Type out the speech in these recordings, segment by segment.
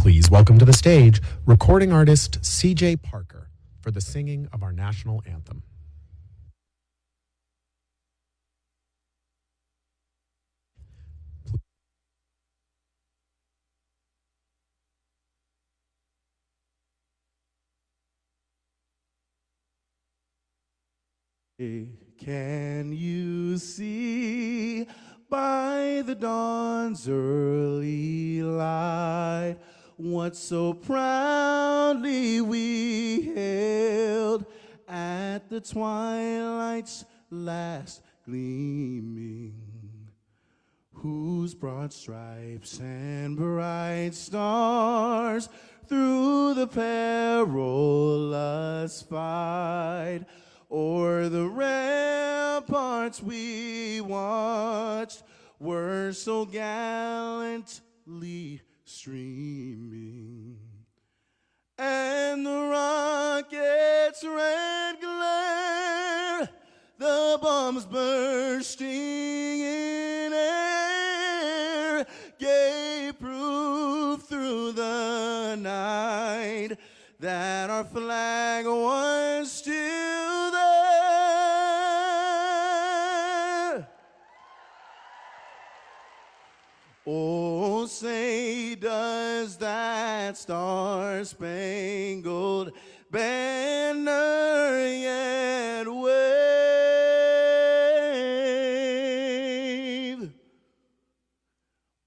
Please welcome to the stage recording artist C.J. Parker for the singing of our national anthem. Can you see by the dawn's early light what so proudly we hailed at the twilight's last gleaming, whose broad stripes and bright stars through the perilous fight o'er the ramparts we watched were so gallantly streaming, and the rocket's red glare, the bombs bursting in air, gave proof through the night that our flag was still there. Oh, say does that star-spangled banner yet wave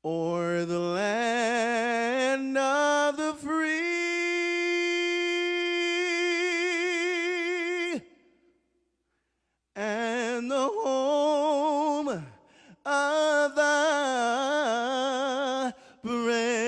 o'er the land of the free and the home of the brave.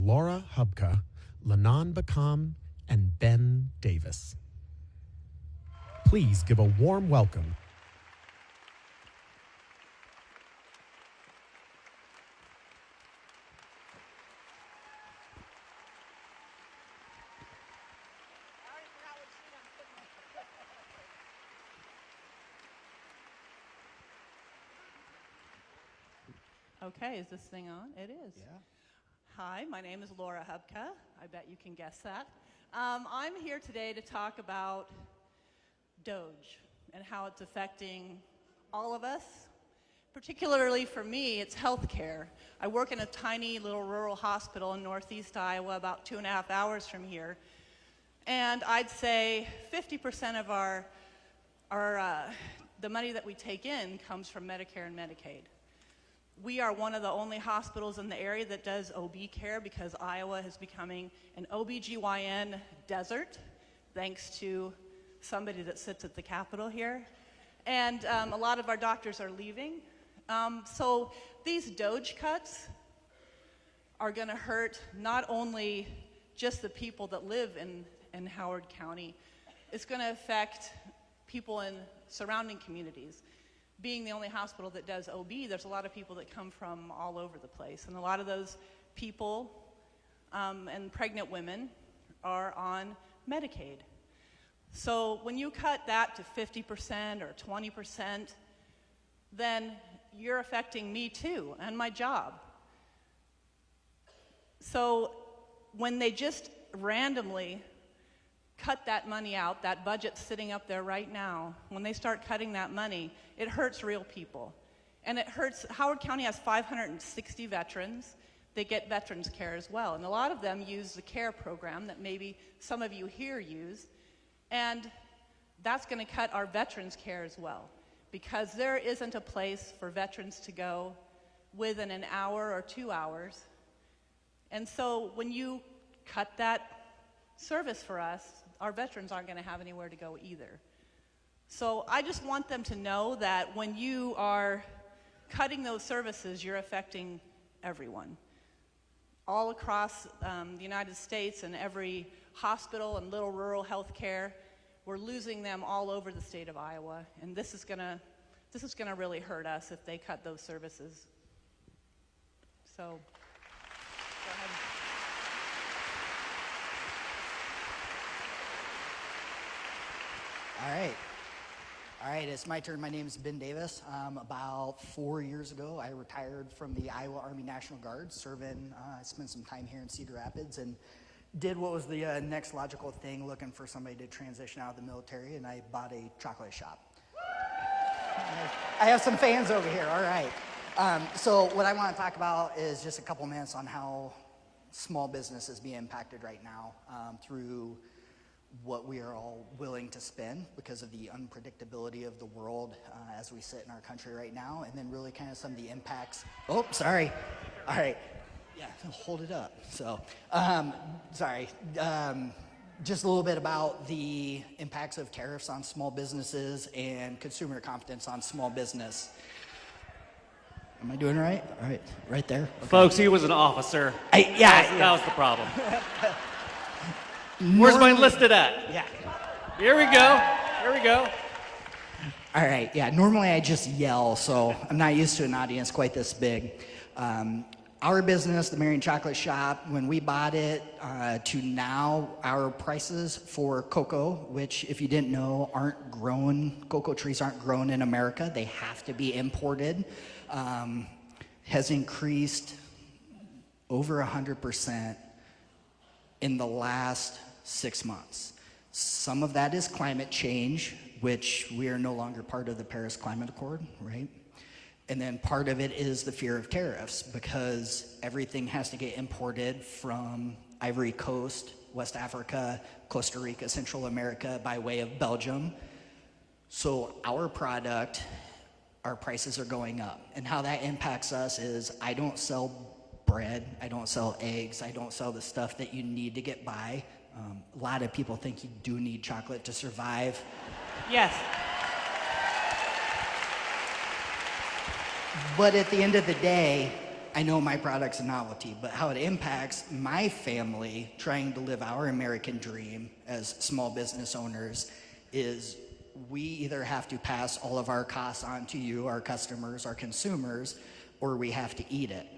Laura Hubka, Lanon Bakam, and Ben Davis. Please give a warm welcome. Okay, is this thing on? It is. Yeah. Hi, my name is Laura Hubka. I bet you can guess that. I'm here today to talk about DOGE and how it's affecting all of us. Particularly for me, it's healthcare. I work in a tiny little rural hospital in northeast Iowa, about 2.5 hours from here. And I'd say 50% of the money that we take in comes from Medicare and Medicaid. We are one of the only hospitals in the area that does OB care because Iowa is becoming an OBGYN desert, thanks to somebody that sits at the Capitol here. And a lot of our doctors are leaving. So these DOGE cuts are going to hurt not only just the people that live in Howard County, it's going to affect people in surrounding communities. Being the only hospital that does OB, there's a lot of people that come from all over the place. And a lot of those people and pregnant women are on Medicaid. So when you cut that to 50% or 20%, then you're affecting me too and my job. So when they just randomly cut that money out, that budget's sitting up there right now, when they start cutting that money, it hurts real people. And it hurts, Howard County has 560 veterans. They get veterans care as well. And a lot of them use the CARE program that maybe some of you here use. And that's going to cut our veterans care as well, because there isn't a place for veterans to go within an hour or 2 hours. And so when you cut that service for us, our veterans aren't going to have anywhere to go either. So I just want them to know that when you are cutting those services, you're affecting everyone. All across the United States, and every hospital and little rural health care, we're losing them all over the state of Iowa, and this is gonna really hurt us if they cut those services. So, go ahead. All right, it's my turn. My name is Ben Davis. About 4 years ago, I retired from the Iowa Army National Guard, serving. I spent some time here in Cedar Rapids and did what was the next logical thing, looking for somebody to transition out of the military, and I bought a chocolate shop. I have some fans over here, all right. So what I want to talk about is just a couple minutes on how small business is being impacted right now through what we are all willing to spend because of the unpredictability of the world as we sit in our country right now, and then really kind of some of the impacts. Oh, sorry. All right. Yeah, hold it up. So, sorry. Just a little bit about the impacts of tariffs on small businesses and consumer confidence on small business. Am I doing right? All right, right there. Okay. Folks, he was an officer. That was the problem. Where's my enlisted at? Yeah. Here we go. All right, yeah, normally I just yell, so I'm not used to an audience quite this big. Our business, the Marion Chocolate Shop, when we bought it to now, our prices for cocoa, which if you didn't know, cocoa trees aren't grown in America, they have to be imported, has increased over 100% in the last 6 months. Some of that is climate change, which we are no longer part of the Paris Climate Accord, right? And then part of it is the fear of tariffs because everything has to get imported from Ivory Coast, West Africa, Costa Rica, Central America by way of Belgium. So our product, our prices are going up. And how that impacts us is I don't sell bread, I don't sell eggs, I don't sell the stuff that you need to get by. A lot of people think you do need chocolate to survive. Yes. But at the end of the day, I know my product's a novelty, but how it impacts my family trying to live our American dream as small business owners is we either have to pass all of our costs on to you, our customers, our consumers, or we have to eat it.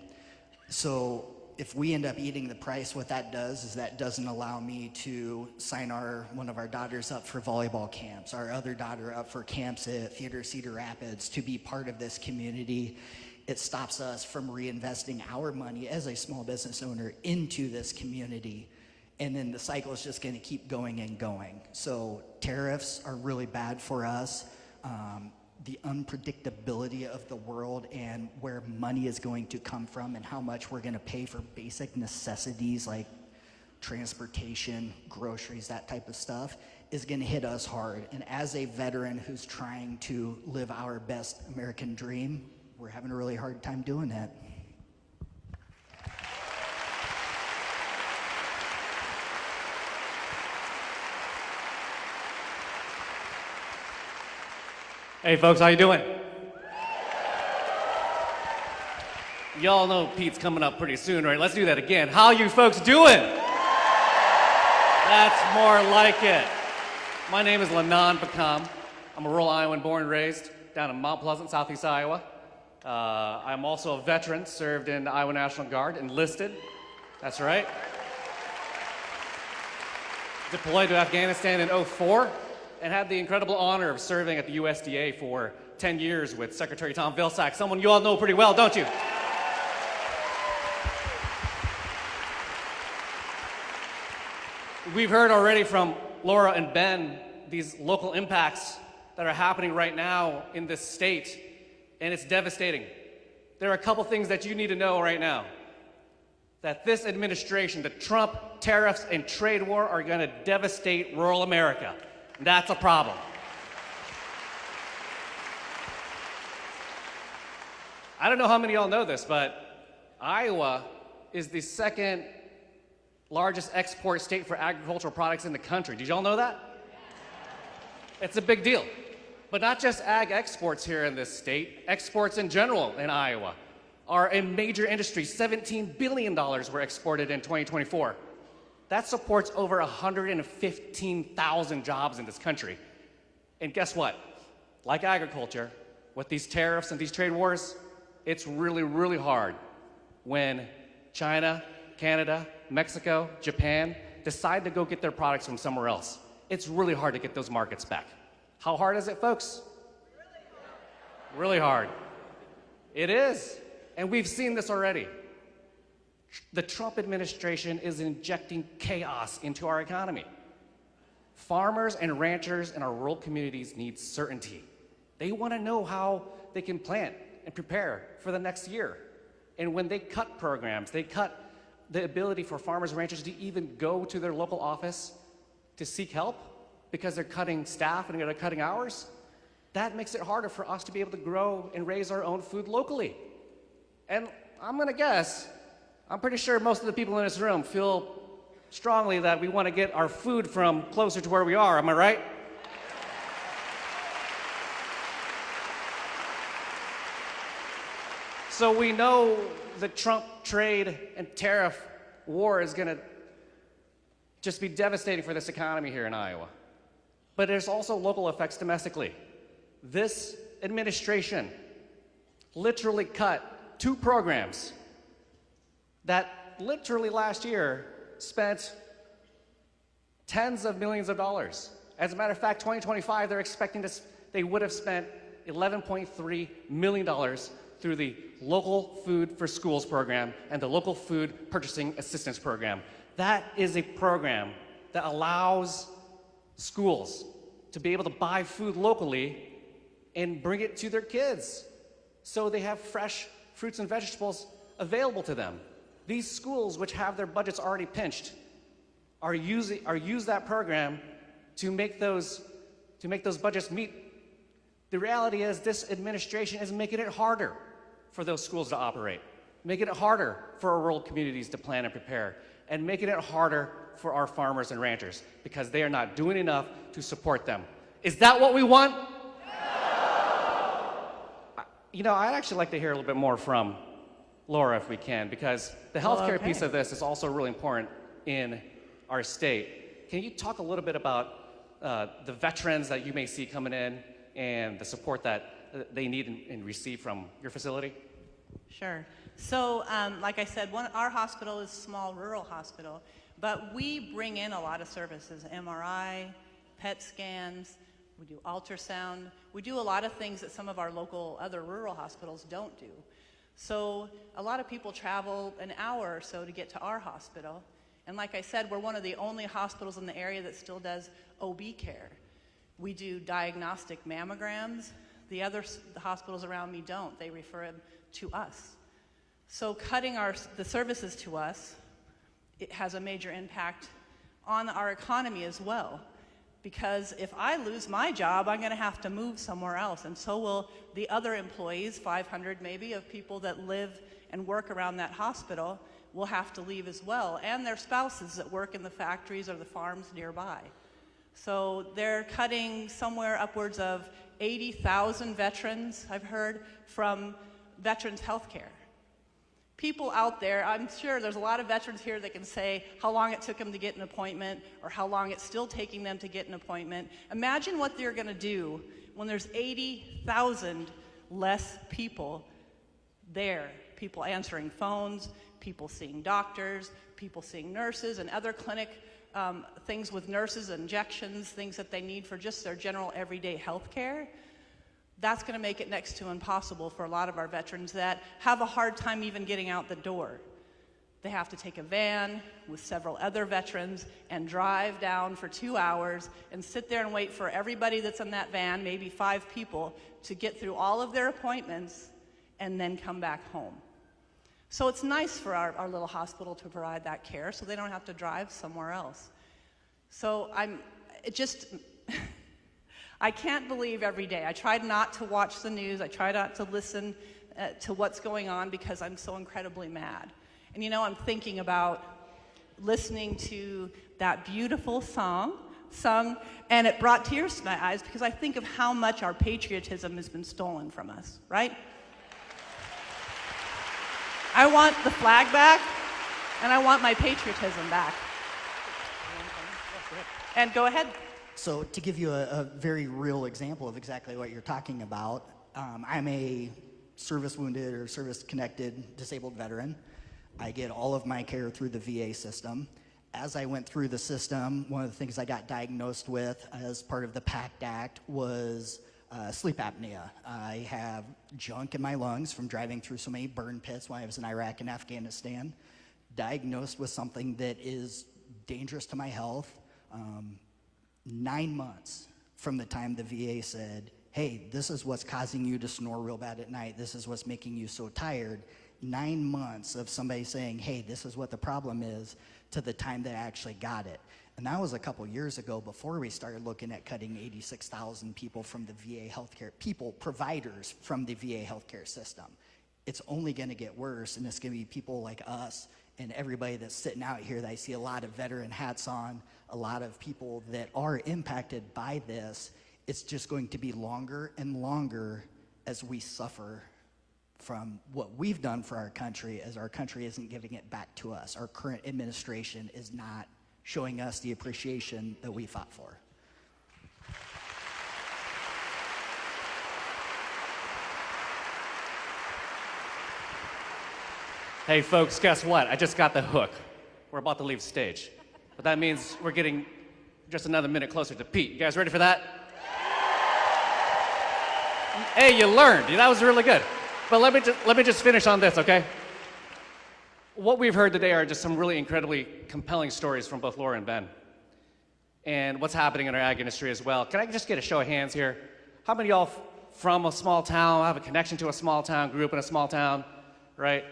So if we end up eating the price, what that does is that doesn't allow me to sign one of our daughters up for volleyball camps, our other daughter up for camps at Theater Cedar Rapids to be part of this community. It stops us from reinvesting our money as a small business owner into this community. And then the cycle is just gonna keep going and going. So tariffs are really bad for us. The unpredictability of the world and where money is going to come from and how much we're going to pay for basic necessities like transportation, groceries, that type of stuff is going to hit us hard. And as a veteran who's trying to live our best American dream, we're having a really hard time doing that. Hey folks, how you doing? Y'all know Pete's coming up pretty soon, right? Let's do that again. How you folks doing? That's more like it. My name is Lanon Bakam. I'm a rural Iowan born and raised down in Mount Pleasant, southeast Iowa. I'm also a veteran, served in the Iowa National Guard, enlisted. That's right. Deployed to Afghanistan in 2004. And had the incredible honor of serving at the USDA for 10 years with Secretary Tom Vilsack, someone you all know pretty well, don't you? We've heard already from Laura and Ben these local impacts that are happening right now in this state, and it's devastating. There are a couple things that you need to know right now. That this administration, the Trump tariffs and trade war are going to devastate rural America. That's a problem. I don't know how many of y'all know this, but Iowa is the second largest export state for agricultural products in the country. Did y'all know that? It's a big deal. But not just ag exports here in this state, exports in general in Iowa are a major industry. $17 billion were exported in 2024. That supports over 115,000 jobs in this country. And guess what? Like agriculture, with these tariffs and these trade wars, it's really, really hard when China, Canada, Mexico, Japan decide to go get their products from somewhere else. It's really hard to get those markets back. How hard is it, folks? Really hard. It is. And we've seen this already. The Trump administration is injecting chaos into our economy. Farmers and ranchers in our rural communities need certainty. They want to know how they can plant and prepare for the next year. And when they cut programs, they cut the ability for farmers and ranchers to even go to their local office to seek help because they're cutting staff and they're cutting hours, that makes it harder for us to be able to grow and raise our own food locally. And I'm gonna guess, I'm pretty sure most of the people in this room feel strongly that we want to get our food from closer to where we are, am I right? So we know the Trump trade and tariff war is going to just be devastating for this economy here in Iowa. But there's also local effects domestically. This administration literally cut 2 programs that literally last year spent tens of millions of dollars. As a matter of fact, 2025, they're expecting they would have spent $11.3 million through the Local Food for Schools program and the Local Food Purchasing Assistance program. That is a program that allows schools to be able to buy food locally and bring it to their kids so they have fresh fruits and vegetables available to them. These schools, which have their budgets already pinched, are use that program to make those budgets meet. The reality is this administration is making it harder for those schools to operate, making it harder for our rural communities to plan and prepare, and making it harder for our farmers and ranchers because they are not doing enough to support them. Is that what we want? No! I'd actually like to hear a little bit more from Laura if we can, because the healthcare piece of this is also really important in our state. Can you talk a little bit about the veterans that you may see coming in and the support that they need and receive from your facility? Sure. So, like I said, our hospital is a small rural hospital, but we bring in a lot of services, MRI, PET scans, we do ultrasound, we do a lot of things that some of our local other rural hospitals don't do. So a lot of people travel an hour or so to get to our hospital. And like I said, we're one of the only hospitals in the area that still does OB care. We do diagnostic mammograms. The hospitals around me don't. They refer them to us. So cutting the services to us, it has a major impact on our economy as well. Because if I lose my job, I'm going to have to move somewhere else, and so will the other employees, 500 maybe, of people that live and work around that hospital will have to leave as well, and their spouses that work in the factories or the farms nearby. So they're cutting somewhere upwards of 80,000 veterans, I've heard, from veterans health care. People out there, I'm sure there's a lot of veterans here that can say how long it took them to get an appointment or how long it's still taking them to get an appointment. Imagine what they're going to do when there's 80,000 less people there. People answering phones, people seeing doctors, people seeing nurses and other clinic things with nurses, injections, things that they need for just their general everyday health care. That's going to make it next to impossible for a lot of our veterans that have a hard time even getting out the door. They have to take a van with several other veterans and drive down for 2 hours and sit there and wait for everybody that's in that van, maybe 5 people, to get through all of their appointments and then come back home. So it's nice for our little hospital to provide that care so they don't have to drive somewhere else. So I can't believe every day. I try not to watch the news. I try not to listen to what's going on because I'm so incredibly mad. And I'm thinking about listening to that beautiful song sung, and it brought tears to my eyes because I think of how much our patriotism has been stolen from us, right? I want the flag back, and I want my patriotism back. And go ahead. So to give you a very real example of exactly what you're talking about, I'm a service-wounded or service-connected disabled veteran. I get all of my care through the VA system. As I went through the system, one of the things I got diagnosed with as part of the PACT Act was sleep apnea. I have junk in my lungs from driving through so many burn pits when I was in Iraq and Afghanistan, diagnosed with something that is dangerous to my health. 9 months from the time the VA said, hey, this is what's causing you to snore real bad at night, this is what's making you so tired. 9 months of somebody saying, hey, this is what the problem is, to the time that I actually got it. And that was a couple years ago, before we started looking at cutting 86,000 people from the VA healthcare, providers from the VA healthcare system. It's only gonna get worse, and it's gonna be people like us and everybody that's sitting out here that I see a lot of veteran hats on, a lot of people that are impacted by this. It's just going to be longer and longer as we suffer from what we've done for our country, as our country isn't giving it back to us. Our current administration is not showing us the appreciation that we fought for. Hey folks, guess what? I just got the hook. We're about to leave stage. But that means we're getting just another minute closer to Pete. You guys ready for that? Hey, you learned. That was really good. But let me just finish on this, okay? What we've heard today are just some really incredibly compelling stories from both Laura and Ben. And what's happening in our ag industry as well. Can I just get a show of hands here? How many of y'all from a small town, have a connection to a small town, grew up in a small town, right?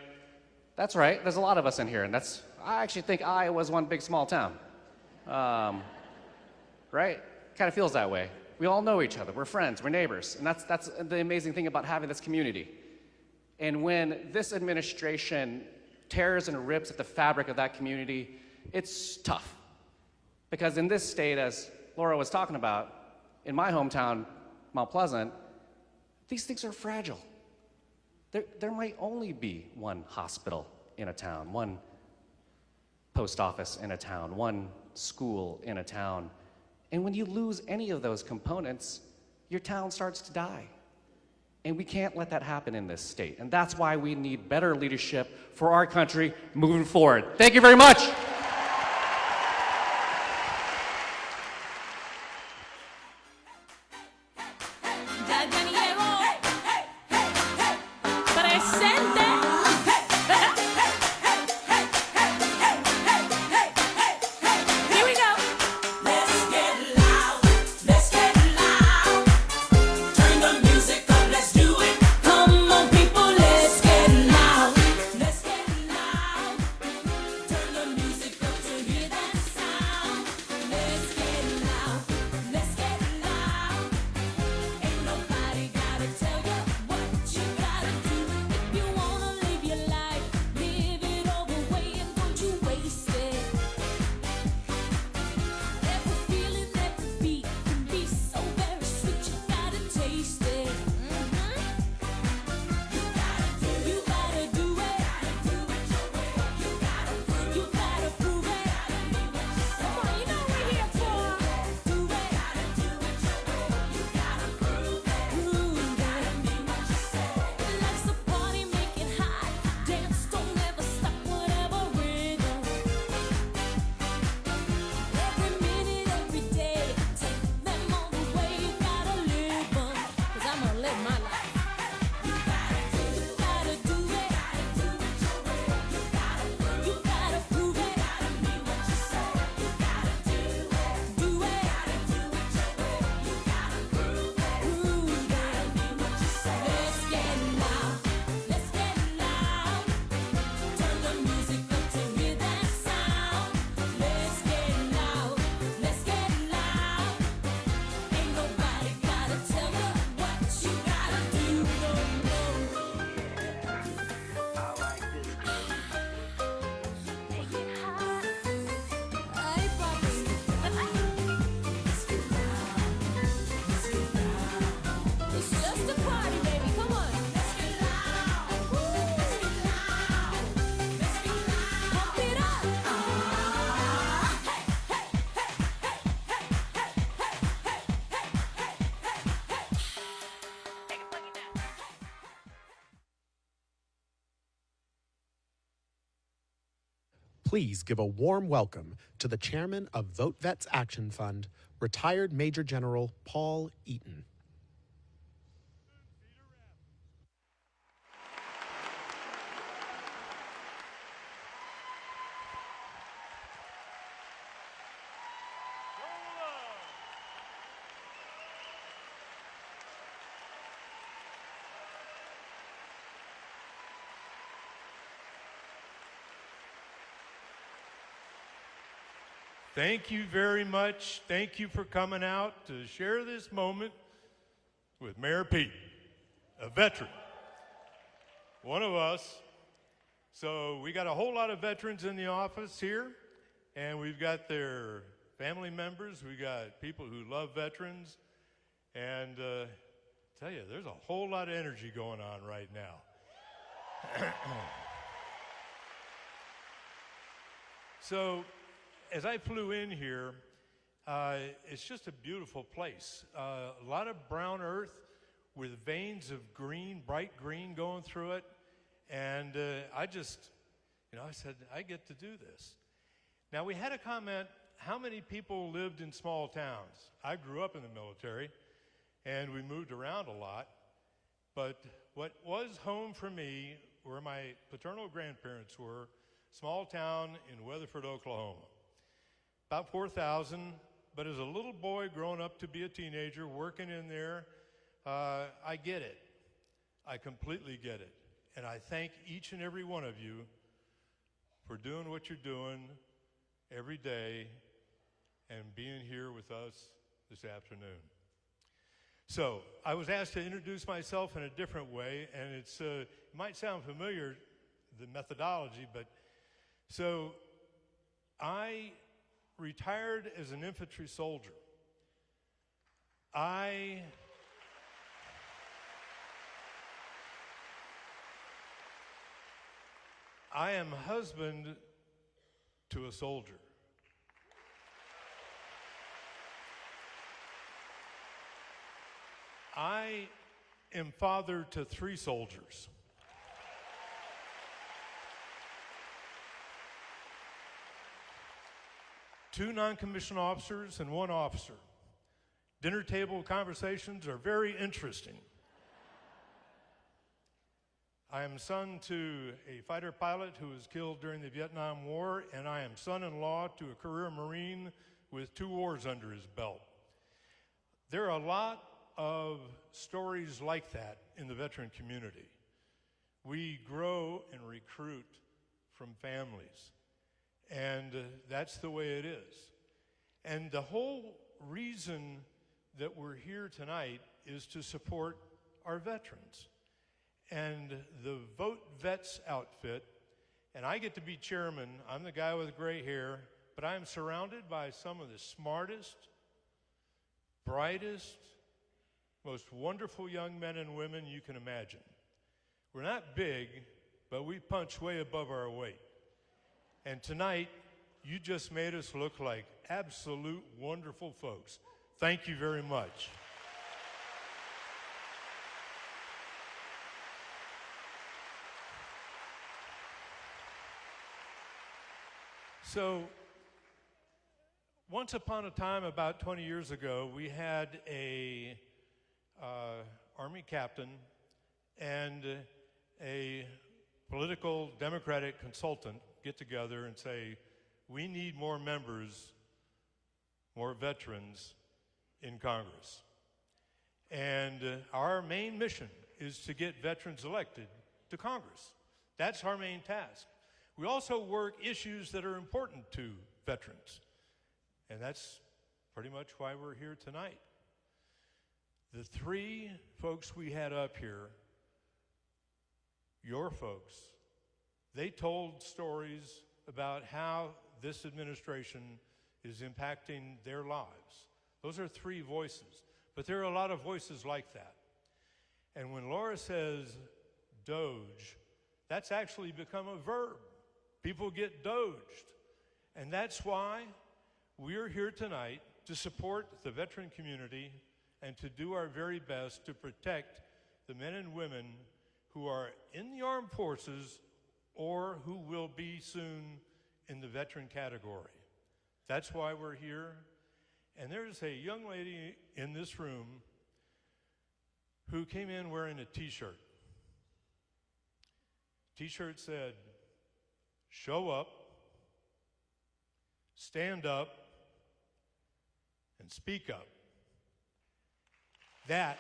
That's right, there's a lot of us in here, and I actually think Iowa's one big small town. Right? Kind of feels that way. We all know each other, we're friends, we're neighbors, and that's the amazing thing about having this community. And when this administration tears and rips at the fabric of that community, it's tough. Because in this state, as Laura was talking about, in my hometown, Mount Pleasant, these things are fragile. There might only be one hospital in a town, one post office in a town, one school in a town. And when you lose any of those components, your town starts to die. And we can't let that happen in this state. And that's why we need better leadership for our country moving forward. Thank you very much. Music please give a warm welcome to the chairman of VoteVets Action Fund, retired Major General Paul Eaton. Thank you very much. Thank you for coming out to share this moment with Mayor Pete, a veteran, one of us. So we got a whole lot of veterans in the office here, and we've got their family members. We got people who love veterans, and tell you, there's a whole lot of energy going on right now. So, as I flew in here, it's just a beautiful place. A lot of brown earth with veins of green, bright green going through it. And I said, I get to do this. Now, we had a comment, how many people lived in small towns? I grew up in the military, and we moved around a lot. But what was home for me, where my paternal grandparents were, small town in Weatherford, Oklahoma. About 4,000, but as a little boy growing up to be a teenager, working in there, I get it. I completely get it. And I thank each and every one of you for doing what you're doing every day and being here with us this afternoon. So I was asked to introduce myself in a different way, and it might sound familiar, the methodology, but so I retired as an infantry soldier. I am husband to a soldier. I am father to 3 soldiers. Two non-commissioned officers and 1 officer. Dinner table conversations are very interesting. I am son to a fighter pilot who was killed during the Vietnam War, and I am son-in-law to a career Marine with 2 wars under his belt. There are a lot of stories like that in the veteran community. We grow and recruit from families. And that's the way it is. And the whole reason that we're here tonight is to support our veterans. And the Vote Vets outfit, and I get to be chairman, I'm the guy with gray hair, but I'm surrounded by some of the smartest, brightest, most wonderful young men and women you can imagine. We're not big, but we punch way above our weight. And tonight, you just made us look like absolute wonderful folks. Thank you very much. So, once upon a time, about 20 years ago, we had a Army captain and a political Democratic consultant get together and say, we need more members, more veterans in Congress. And our main mission is to get veterans elected to Congress. That's our main task. We also work issues that are important to veterans. And that's pretty much why we're here tonight. The 3 folks we had up here, your folks, they told stories about how this administration is impacting their lives. Those are 3 voices, but there are a lot of voices like that. And when Laura says doge, that's actually become a verb. People get doged. And that's why we're here tonight to support the veteran community and to do our very best to protect the men and women who are in the armed forces or who will be soon in the veteran category. That's why we're here. And there's a young lady in this room who came in wearing a t-shirt. T-shirt said, "Show up, stand up, and speak up." That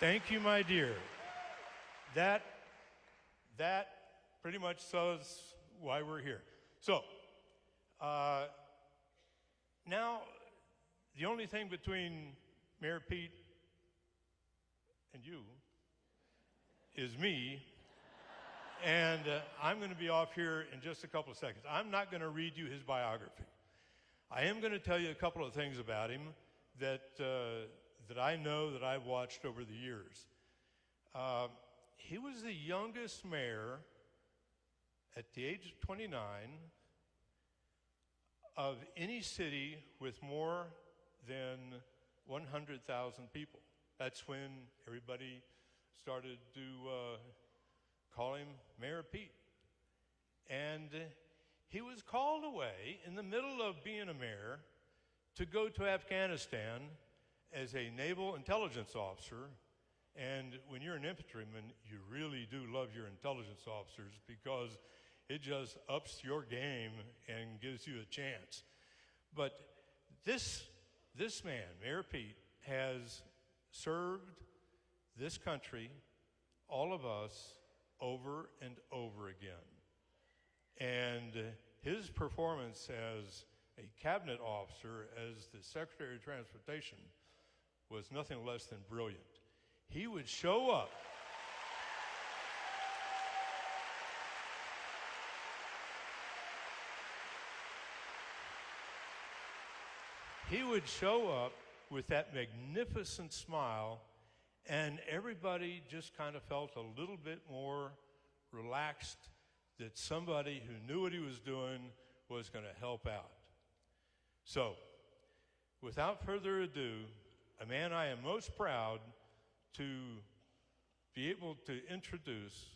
thank you, my dear. That pretty much says why we're here. So, now, the only thing between Mayor Pete and you is me, and I'm going to be off here in just a couple of seconds. I'm not going to read you his biography. I am going to tell you a couple of things about him that I know, that I've watched over the years. He was the youngest mayor at the age of 29 of any city with more than 100,000 people. That's when everybody started to call him Mayor Pete. And he was called away in the middle of being a mayor to go to Afghanistan as a naval intelligence officer. And when you're an infantryman, you really do love your intelligence officers because it just ups your game and gives you a chance. But this man, Mayor Pete, has served this country, all of us, over and over again. And his performance as a cabinet officer, as the Secretary of Transportation, was nothing less than brilliant. He would show up. He would show up with that magnificent smile, and everybody just kind of felt a little bit more relaxed that somebody who knew what he was doing was going to help out. So, without further ado, a man I am most proud to be able to introduce,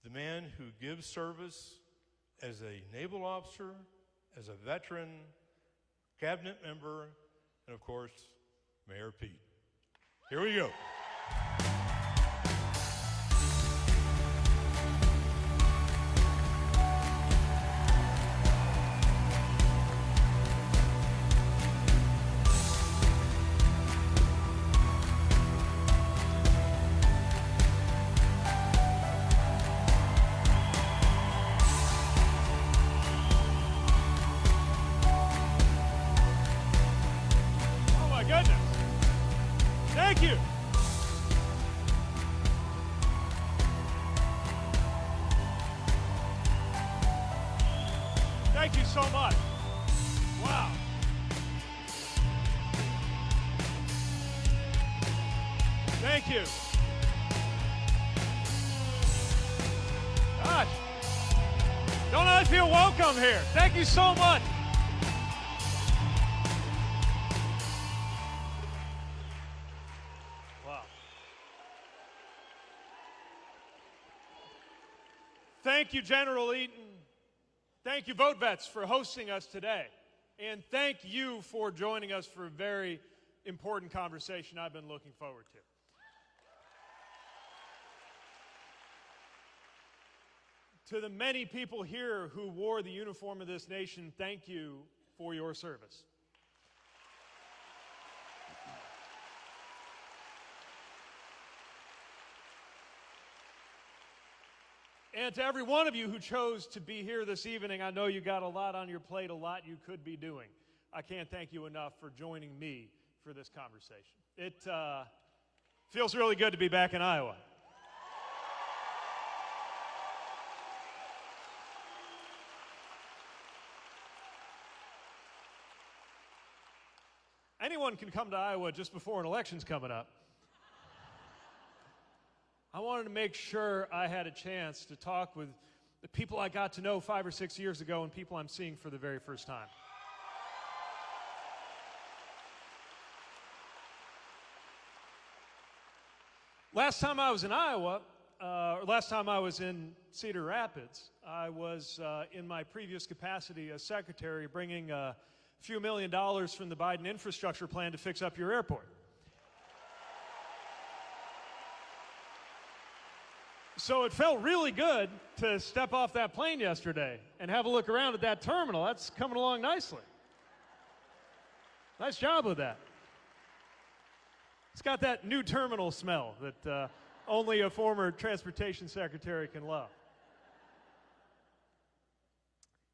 the man who gives service as a naval officer, as a veteran, cabinet member, and of course, Mayor Pete. Here we go. Thank you. Thank you so much. Wow. Thank you. Gosh. Don't I feel welcome here? Thank you so much. Thank you, General Eaton. Thank you, VoteVets, for hosting us today. And thank you for joining us for a very important conversation I've been looking forward to. To the many people here who wore the uniform of this nation, thank you for your service. And to every one of you who chose to be here this evening, I know you got a lot on your plate, a lot you could be doing. I can't thank you enough for joining me for this conversation. It feels really good to be back in Iowa. Anyone can come to Iowa just before an election's coming up. I wanted to make sure I had a chance to talk with the people I got to know 5 or 6 years ago and people I'm seeing for the very first time. Last time I was in Iowa, or last time I was in Cedar Rapids, I was in my previous capacity as secretary bringing a few $1 million from the Biden infrastructure plan to fix up your airport. So it felt really good to step off that plane yesterday and have a look around at that terminal. That's coming along nicely. Nice job with that. It's got that new terminal smell that only a former transportation secretary can love.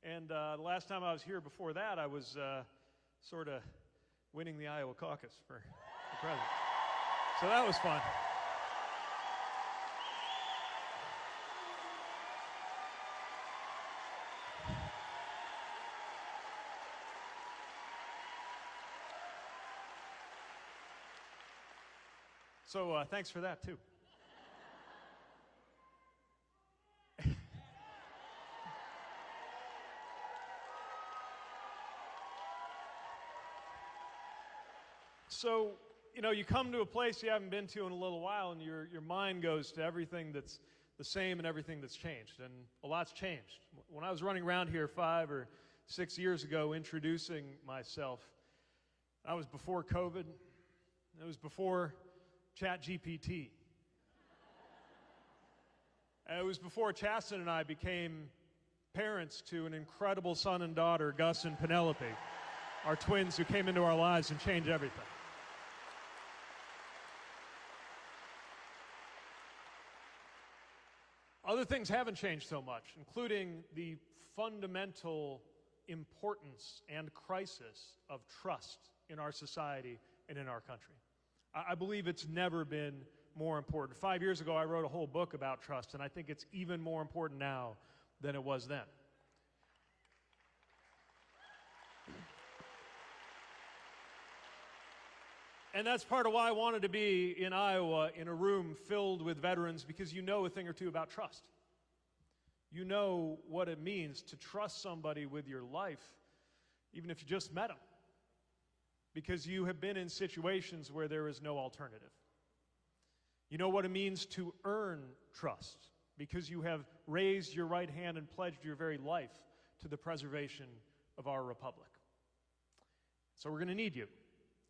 And the last time I was here before that, I was sort of winning the Iowa caucus for the president. So that was fun. So thanks for that, too. So, you know, you come to a place you haven't been to in a little while, and your mind goes to everything that's the same and everything that's changed. And a lot's changed. When I was running around here 5 or 6 years ago introducing myself, I was before COVID. It was before ChatGPT. It was before Chasten and I became parents to an incredible son and daughter, Gus and Penelope, our twins who came into our lives and changed everything. Other things haven't changed so much, including the fundamental importance and crisis of trust in our society and in our country. I believe it's never been more important. 5 years ago, I wrote a whole book about trust, and I think it's even more important now than it was then. And that's part of why I wanted to be in Iowa in a room filled with veterans, because you know a thing or two about trust. You know what it means to trust somebody with your life, even if you just met them, because you have been in situations where there is no alternative. You know what it means to earn trust, because you have raised your right hand and pledged your very life to the preservation of our republic. So we're going to need you.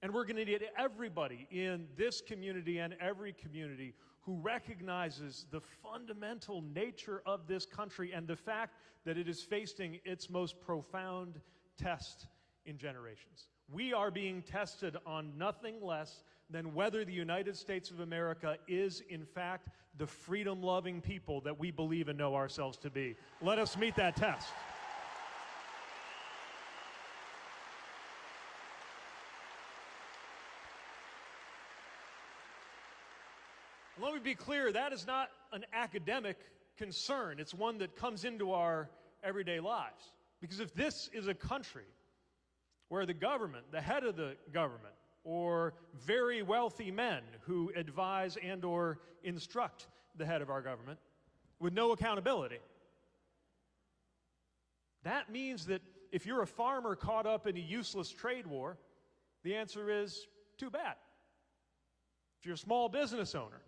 And we're going to need everybody in this community and every community who recognizes the fundamental nature of this country and the fact that it is facing its most profound test in generations. We are being tested on nothing less than whether the United States of America is, in fact, the freedom-loving people that we believe and know ourselves to be. Let us meet that test. Let me be clear, that is not an academic concern. It's one that comes into our everyday lives. Because if this is a country where the government, the head of the government, or very wealthy men who advise and or instruct the head of our government with no accountability, that means that if you're a farmer caught up in a useless trade war, the answer is too bad. If you're a small business owner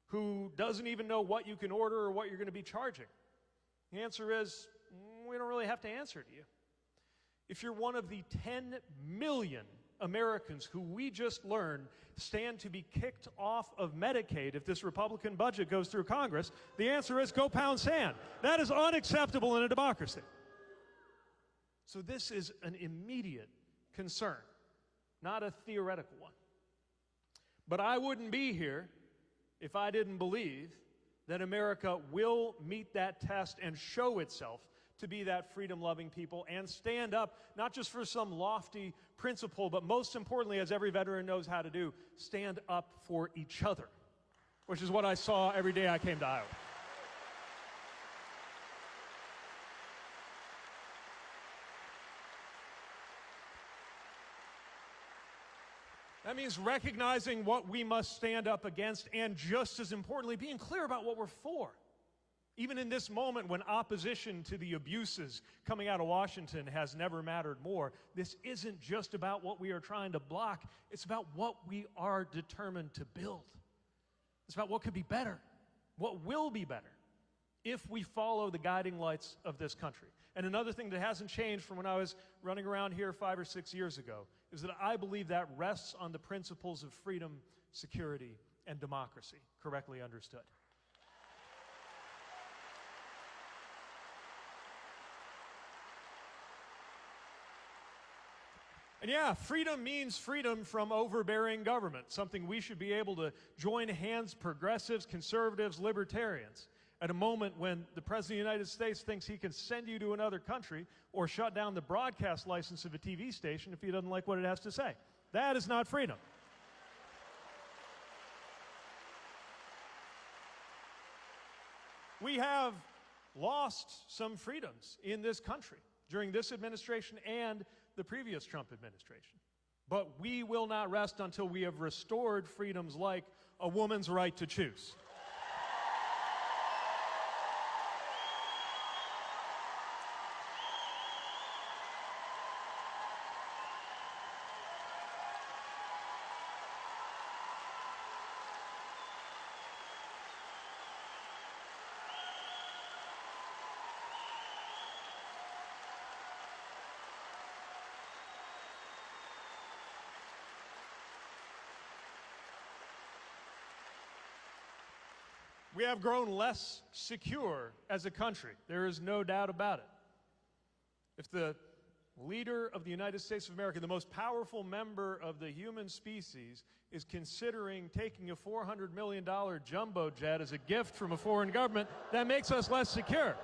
who doesn't even know what you can order or what you're going to be charging, the answer is we don't really have to answer to you. If you're one of the 10 million Americans who we just learned stand to be kicked off of Medicaid if this Republican budget goes through Congress, the answer is go pound sand. That is unacceptable in a democracy. So this is an immediate concern, not a theoretical one. But I wouldn't be here if I didn't believe that America will meet that test and show itself to be that freedom-loving people and stand up, not just for some lofty principle, but most importantly, as every veteran knows how to do, stand up for each other, which is what I saw every day I came to Iowa. That means recognizing what we must stand up against and, just as importantly, being clear about what we're for. Even in this moment when opposition to the abuses coming out of Washington has never mattered more, this isn't just about what we are trying to block, it's about what we are determined to build. It's about what could be better, what will be better if we follow the guiding lights of this country. And another thing that hasn't changed from when I was running around here 5 or 6 years ago is that I believe that rests on the principles of freedom, security, and democracy, correctly understood. And yeah, freedom means freedom from overbearing government, something we should be able to join hands, progressives, conservatives, libertarians, at a moment when the President of the United States thinks he can send you to another country or shut down the broadcast license of a TV station if he doesn't like what it has to say. That is not freedom. We have lost some freedoms in this country during this administration and the previous Trump administration. But we will not rest until we have restored freedoms like a woman's right to choose. We have grown less secure as a country. There is no doubt about it. If the leader of the United States of America, the most powerful member of the human species, is considering taking a $400 million jumbo jet as a gift from a foreign government, that makes us less secure.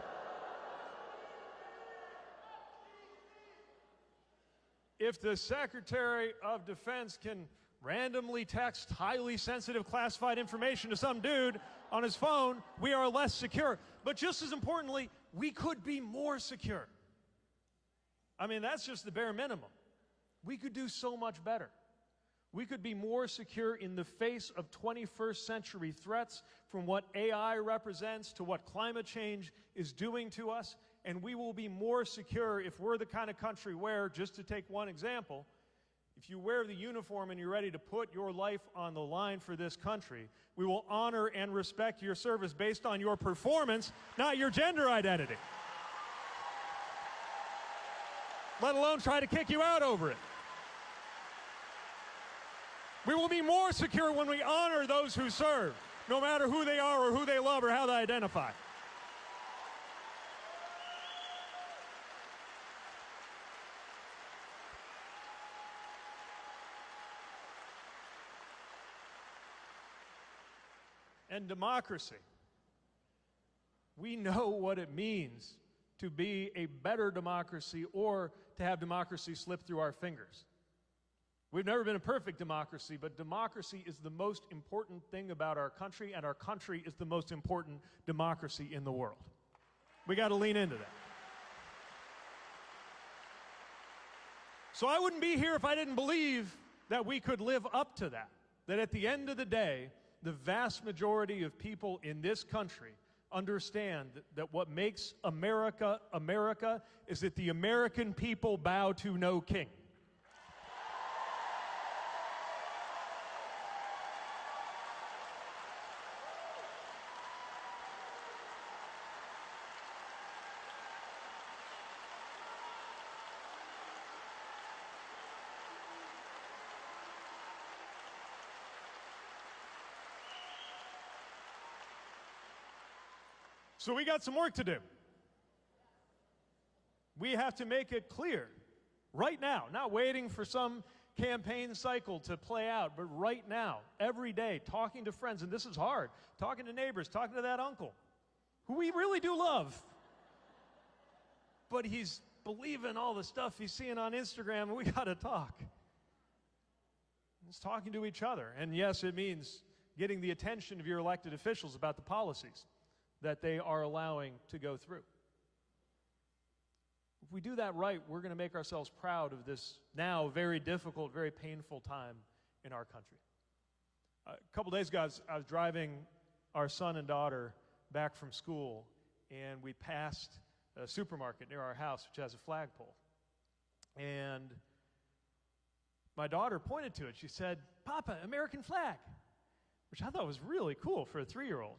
If the Secretary of Defense can randomly text highly sensitive classified information to some dude on his phone, we are less secure. But just as importantly, we could be more secure. I mean, that's just the bare minimum. We could do so much better. We could be more secure in the face of 21st century threats, from what AI represents to what climate change is doing to us. And we will be more secure if we're the kind of country where, just to take one example, if you wear the uniform and you're ready to put your life on the line for this country, we will honor and respect your service based on your performance, not your gender identity. Let alone try to kick you out over it. We will be more secure when we honor those who serve, no matter who they are or who they love or how they identify. And democracy. We know what it means to be a better democracy or to have democracy slip through our fingers. We've never been a perfect democracy, but democracy is the most important thing about our country, and our country is the most important democracy in the world. We got to lean into that. So I wouldn't be here if I didn't believe that we could live up to that. That at the end of the day, the vast majority of people in this country understand that what makes America America is that the American people bow to no king. So we got some work to do. We have to make it clear right now, not waiting for some campaign cycle to play out, but right now, every day, talking to friends, and this is hard, talking to neighbors, talking to that uncle, who we really do love, but he's believing all the stuff he's seeing on Instagram, and we got to talk. It's talking to each other, and yes, it means getting the attention of your elected officials about the policies that they are allowing to go through. If we do that right, we're going to make ourselves proud of this now very difficult, very painful time in our country. A couple days ago, I was driving our son and daughter back from school, and we passed a supermarket near our house, which has a flagpole. And my daughter pointed to it. She said, "Papa, American flag." which I thought was really cool for a 3-year-old.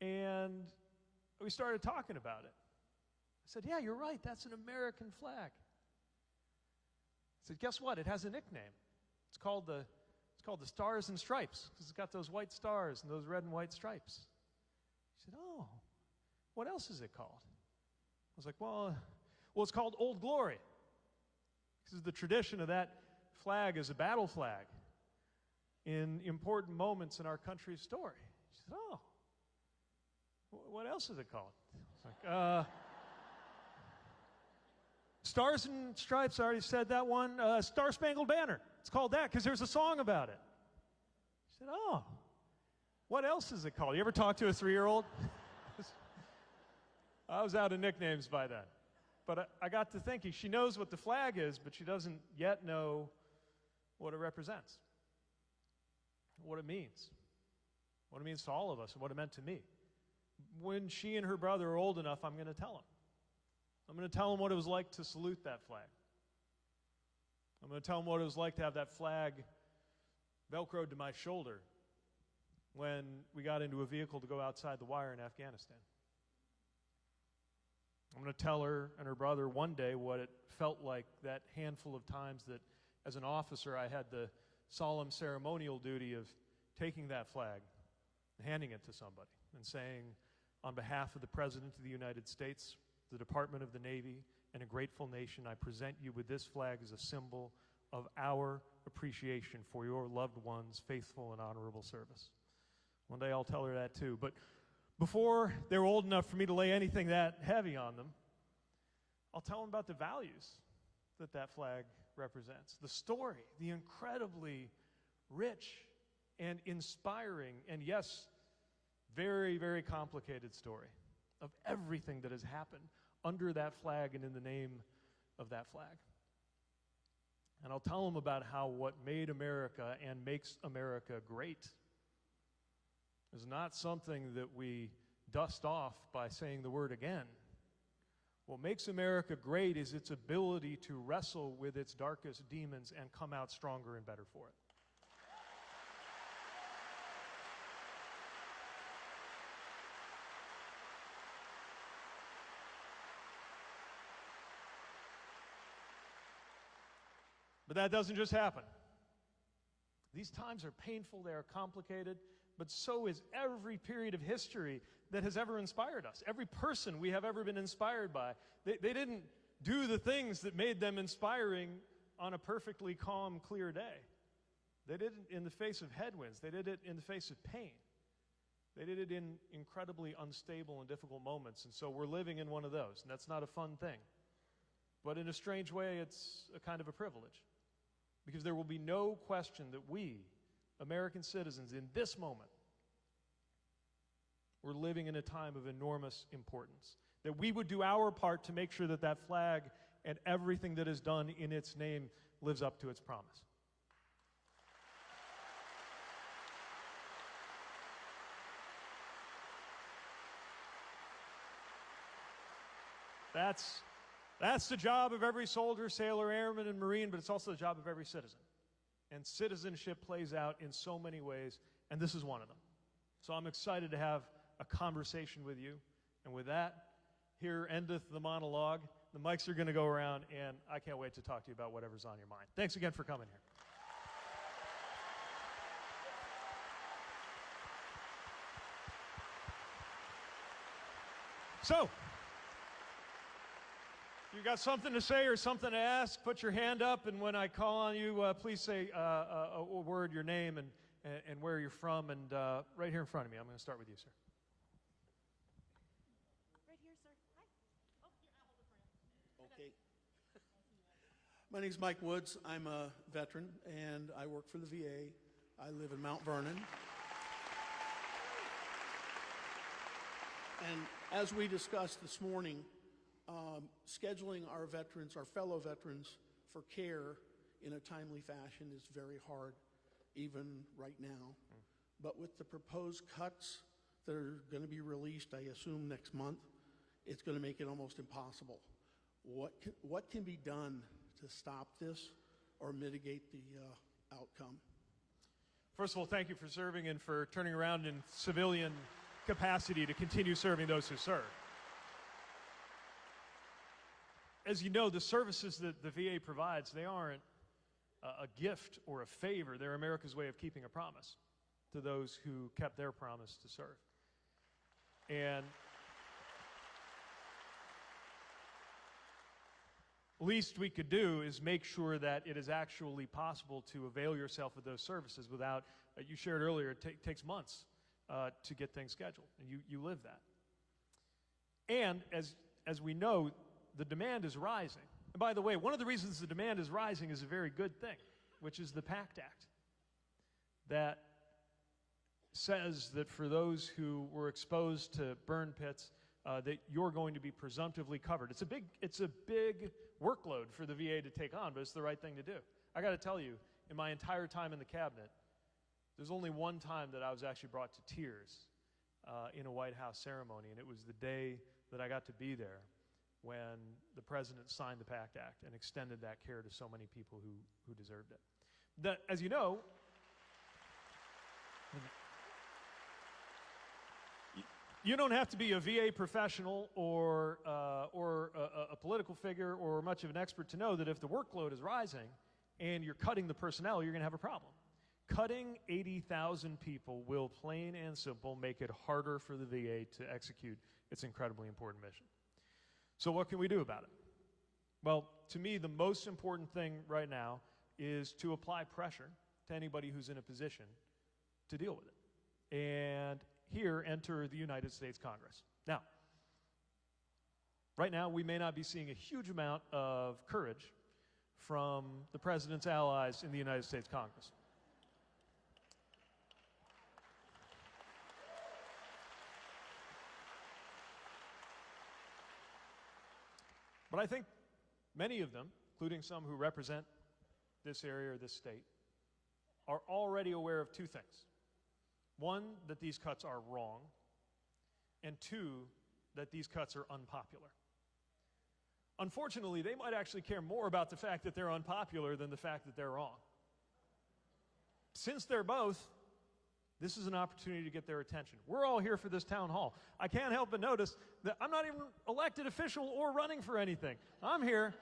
And we started talking about it. I said, yeah, you're right, that's an American flag. I said, guess what? It has a nickname. It's called the Stars and Stripes, because it's got those white stars and those red and white stripes. He said, oh, what else is it called? I was like, well, it's called Old Glory. This is the tradition of that flag as a battle flag in important moments in our country's story. He said, oh, what else is it called? I was like, Stars and Stripes, I already said that one. Star Spangled Banner. It's called that because there's a song about it. He said, oh, what else is it called? You ever talk to a 3-year-old? I was out of nicknames by then. But I got to thinking, she knows what the flag is, but she doesn't yet know what it represents, what it means to all of us, and what it meant to me. When she and her brother are old enough, I'm going to tell them. I'm going to tell them what it was like to salute that flag. I'm going to tell them what it was like to have that flag Velcroed to my shoulder when we got into a vehicle to go outside the wire in Afghanistan. I'm going to tell her and her brother one day what it felt like that handful of times that as an officer I had the solemn ceremonial duty of taking that flag and handing it to somebody and saying, on behalf of the President of the United States, the Department of the Navy, and a grateful nation, I present you with this flag as a symbol of our appreciation for your loved ones' faithful and honorable service. One day I'll tell her that too. But before they're old enough for me to lay anything that heavy on them, I'll tell them about the values that that flag represents, the story, the incredibly rich and inspiring, and yes, very, very complicated story of everything that has happened under that flag and in the name of that flag. And I'll tell them about how what made America and makes America great is not something that we dust off by saying the word again. What makes America great is its ability to wrestle with its darkest demons and come out stronger and better for it. But that doesn't just happen. These times are painful, they are complicated, but so is every period of history that has ever inspired us. Every person we have ever been inspired by. They didn't do the things that made them inspiring on a perfectly calm, clear day. They did it in the face of headwinds. They did it in the face of pain. They did it in incredibly unstable and difficult moments. And so we're living in one of those, and that's not a fun thing. But in a strange way, it's a kind of a privilege. Because there will be no question that we, American citizens, in this moment, we're living in a time of enormous importance. That we would do our part to make sure that that flag and everything that is done in its name lives up to its promise. That's the job of every soldier, sailor, airman, and Marine, but it's also the job of every citizen. And citizenship plays out in so many ways, and this is one of them. So I'm excited to have a conversation with you. And with that, here endeth the monologue. The mics are going to go around, and I can't wait to talk to you about whatever's on your mind. Thanks again for coming here. So, you got something to say or something to ask, put your hand up, and when I call on you, please say a word, your name, and where you're from, and right here in front of me. I'm going to start with you, sir. Right here, sir. Hi. Oh, here, I'll hold it for you. Okay. My name's Mike Woods. I'm a veteran, and I work for the VA. I live in Mount Vernon. And as we discussed this morning, scheduling our veterans, our fellow veterans, for care in a timely fashion is very hard, even right now. But with the proposed cuts that are going to be released, I assume next month, it's going to make it almost impossible. What can be done to stop this or mitigate the outcome. First of all, thank you for serving and for turning around in civilian capacity to continue serving those who serve. As you know, the services that the VA provides, they aren't a gift or a favor. They're America's way of keeping a promise to those who kept their promise to serve. And least we could do is make sure that it is actually possible to avail yourself of those services without, you shared earlier, it takes months to get things scheduled, and you live that. And as we know, the demand is rising. And by the way, one of the reasons the demand is rising is a very good thing, which is the PACT Act, that says that for those who were exposed to burn pits, that you're going to be presumptively covered. It's a big workload for the VA to take on, but it's the right thing to do. I got to tell you, in my entire time in the cabinet, there's only one time that I was actually brought to tears in a White House ceremony, and it was the day that I got to be there when the president signed the PACT Act and extended that care to so many people who deserved it. As you know, you don't have to be a VA professional or a political figure or much of an expert to know that if the workload is rising and you're cutting the personnel, you're going to have a problem. Cutting 80,000 people will, plain and simple, make it harder for the VA to execute its incredibly important mission. So what can we do about it? Well, to me, the most important thing right now is to apply pressure to anybody who's in a position to deal with it. And here enter the United States Congress. Now, right now, we may not be seeing a huge amount of courage from the president's allies in the United States Congress. But I think many of them, including some who represent this area or this state, are already aware of two things. One, that these cuts are wrong, and two, that these cuts are unpopular. Unfortunately, they might actually care more about the fact that they're unpopular than the fact that they're wrong. Since they're both, this is an opportunity to get their attention. We're all here for this town hall. I can't help but notice that I'm not even elected official or running for anything. I'm here.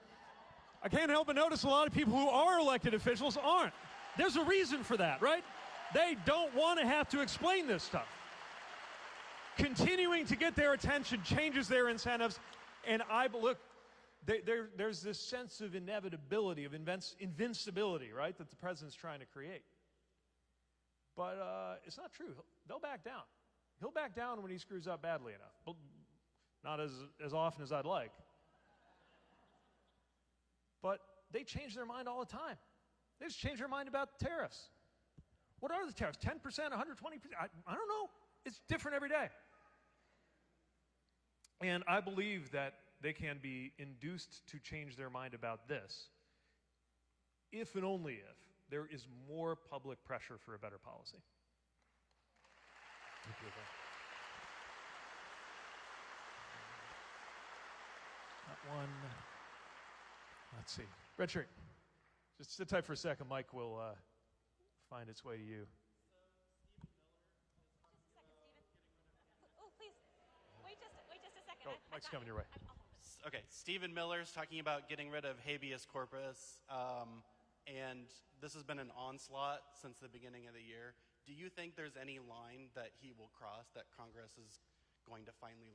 I can't help but notice a lot of people who are elected officials aren't. There's a reason for that, right? They don't want to have to explain this stuff. Continuing to get their attention changes their incentives, and there's this sense of inevitability, of invincibility, right, that the president's trying to create. But it's not true. They'll back down. He'll back down when he screws up badly enough, but not as often as I'd like. But they change their mind all the time. They just change their mind about tariffs. What are the tariffs? 10%, 120%? I don't know. It's different every day. And I believe that they can be induced to change their mind about this if and only if there is more public pressure for a better policy. Thank you. That one. Let's see. Red shirt. Just sit tight for a second. Mike will find its way to you. Oh, please. Wait just a second. Oh, Mike's coming your way. Okay, Stephen Miller's talking about getting rid of habeas corpus, and this has been an onslaught since the beginning of the year. Do you think there's any line that he will cross that Congress is going to finally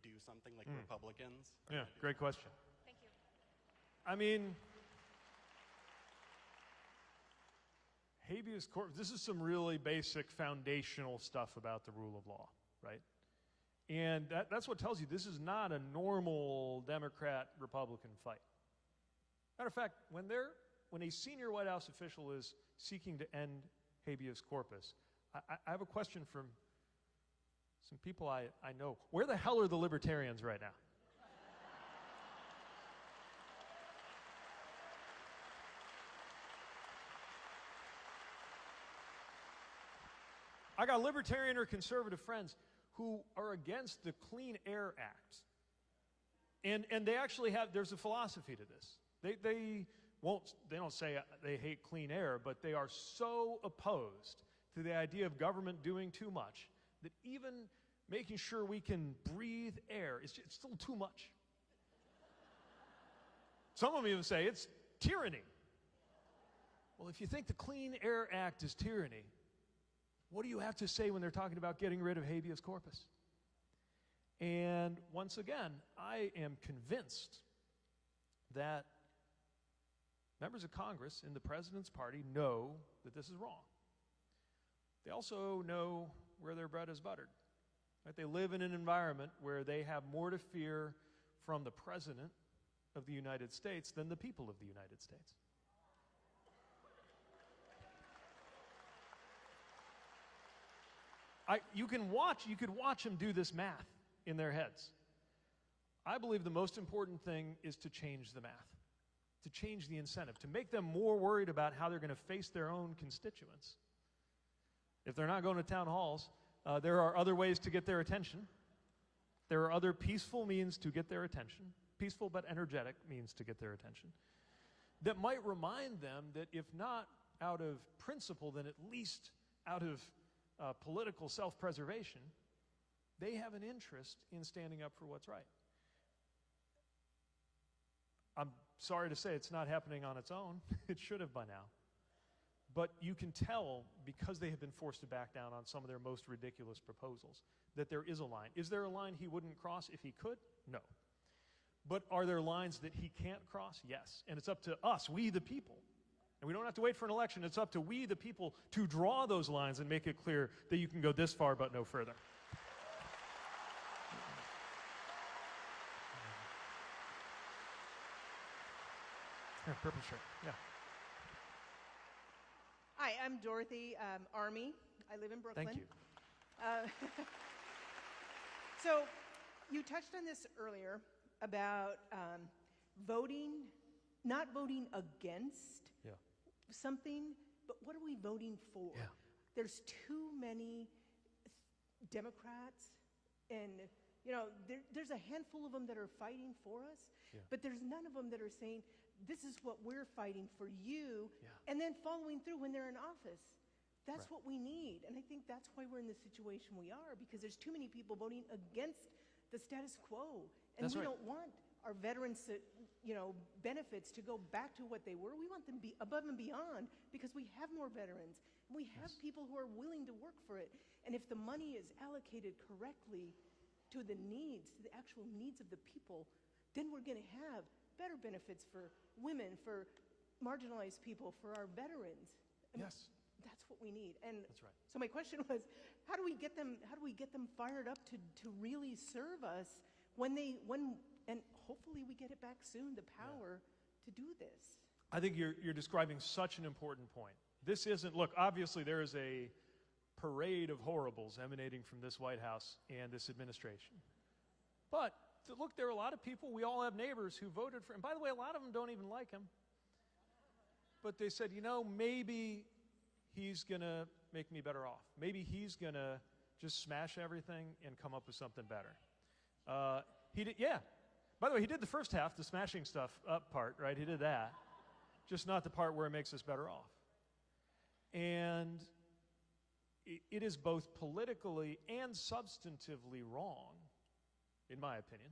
do something like Republicans? Yeah, great question. Thank you. I mean, habeas corpus, this is some really basic foundational stuff about the rule of law, right? And that's what tells you this is not a normal Democrat-Republican fight. Matter of fact, when a senior White House official is seeking to end habeas corpus, I have a question from some people I know. Where the hell are the libertarians right now? I got libertarian or conservative friends who are against the Clean Air Act. And they actually have, there's a philosophy to this. They they don't say they hate clean air, but they are so opposed to the idea of government doing too much that even making sure we can breathe air is it's still too much. Some of them even say it's tyranny. Well, if you think the Clean Air Act is tyranny, what do you have to say when they're talking about getting rid of habeas corpus? And once again, I am convinced that members of Congress in the president's party know that this is wrong. They also know where their bread is buttered. Right? They live in an environment where they have more to fear from the president of the United States than the people of the United States. You could watch them do this math in their heads. I believe the most important thing is to change the math, to change the incentive, to make them more worried about how they're going to face their own constituents. If they're not going to town halls, there are other ways to get their attention. There are other peaceful means to get their attention, peaceful but energetic means to get their attention, that might remind them that if not out of principle, then at least out of political self-preservation, they have an interest in standing up for what's right. I'm sorry to say it's not happening on its own. It should have by now. But you can tell, because they have been forced to back down on some of their most ridiculous proposals, that there is a line. Is there a line he wouldn't cross if he could? No. But are there lines that he can't cross? Yes. And it's up to us, we the people. And we don't have to wait for an election. It's up to we the people to draw those lines and make it clear that you can go this far but no further. Purple shirt, yeah. Hi, I'm Dorothy Army. I live in Brooklyn. Thank you. So you touched on this earlier about not voting against something, but what are we voting for? Yeah. There's too many Democrats, and there's a handful of them that are fighting for us, but there's none of them that are saying, this is what we're fighting for you, and then following through when they're in office. That's what we need, and I think that's why we're in the situation we are, because there's too many people voting against the status quo, and we don't want our veterans benefits to go back to what they were. We want them to be above and beyond, because we have more veterans, and we have people who are willing to work for it, and if the money is allocated correctly to the needs, to the actual needs of the people, then we're going to have better benefits for women, for marginalized people, for our veterans. Yes. That's what we need. And that's right. So my question was, how do we get them fired up to really serve us and hopefully we get it back soon, the power to do this? I think you're describing such an important point. This isn't, look, obviously there is a parade of horribles emanating from this White House and this administration. But look, there are a lot of people, we all have neighbors who voted for him. By the way, a lot of them don't even like him. But they said, maybe he's going to make me better off. Maybe he's going to just smash everything and come up with something better. He did, By the way, he did the first half, the smashing stuff up part, right? He did that. Just not the part where it makes us better off. And it is both politically and substantively wrong, in my opinion,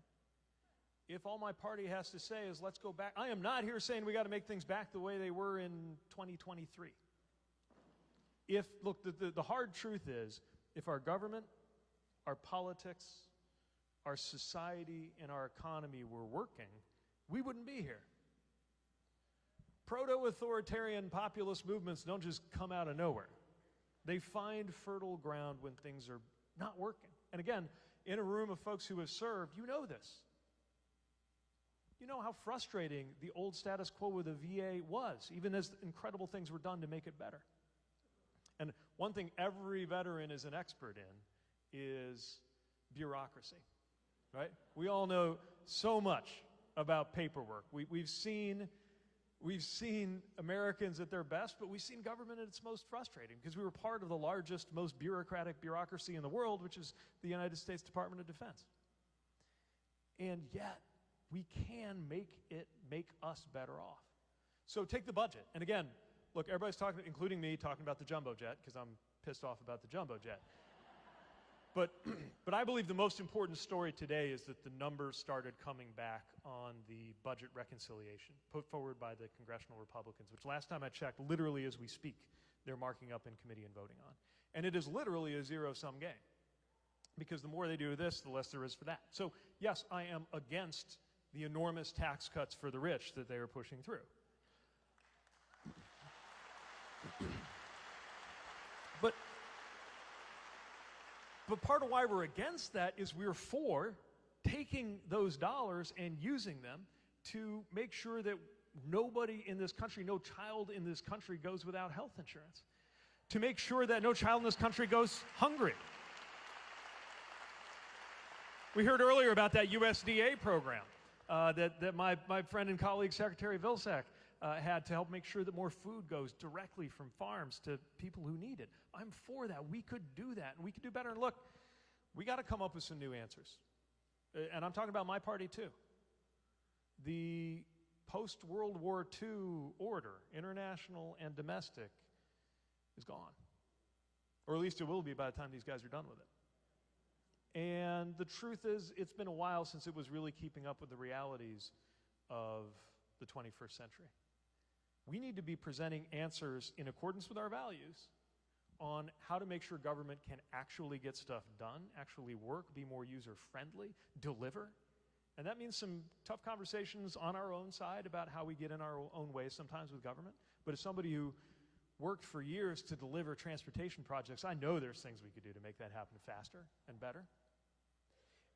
if all my party has to say is let's go back. I am not here saying we got to make things back the way they were in 2023. Look, the hard truth is, if our government, our politics, our society, and our economy were working, we wouldn't be here. Proto-authoritarian populist movements don't just come out of nowhere. They find fertile ground when things are not working. And again, in a room of folks who have served, you know this. You know how frustrating the old status quo with the VA was, even as incredible things were done to make it better. And one thing every veteran is an expert in is bureaucracy, right? We all know so much about paperwork. We've seen Americans at their best, but we've seen government at its most frustrating because we were part of the largest, most bureaucratic bureaucracy in the world, which is the United States Department of Defense. And yet, we can make us better off. So take the budget. And again, look, everybody's talking, including me, talking about the jumbo jet because I'm pissed off about the jumbo jet. But I believe the most important story today is that the numbers started coming back on the budget reconciliation put forward by the congressional Republicans, which last time I checked, literally as we speak, they're marking up in committee and voting on. And it is literally a zero-sum game. Because the more they do this, the less there is for that. So yes, I am against the enormous tax cuts for the rich that they are pushing through. But part of why we're against that is we're for taking those dollars and using them to make sure that nobody in this country, no child in this country goes without health insurance. To make sure that no child in this country goes hungry. We heard earlier about that USDA program that my friend and colleague Secretary Vilsack had to help make sure that more food goes directly from farms to people who need it. I'm for that. We could do that, and we could do better. And look, we got to come up with some new answers. And I'm talking about my party too. The post-World War II order, international and domestic, is gone. Or at least it will be by the time these guys are done with it. And the truth is, it's been a while since it was really keeping up with the realities of the 21st century. We need to be presenting answers in accordance with our values on how to make sure government can actually get stuff done, actually work, be more user-friendly, deliver. And that means some tough conversations on our own side about how we get in our own way sometimes with government. But as somebody who worked for years to deliver transportation projects, I know there's things we could do to make that happen faster and better.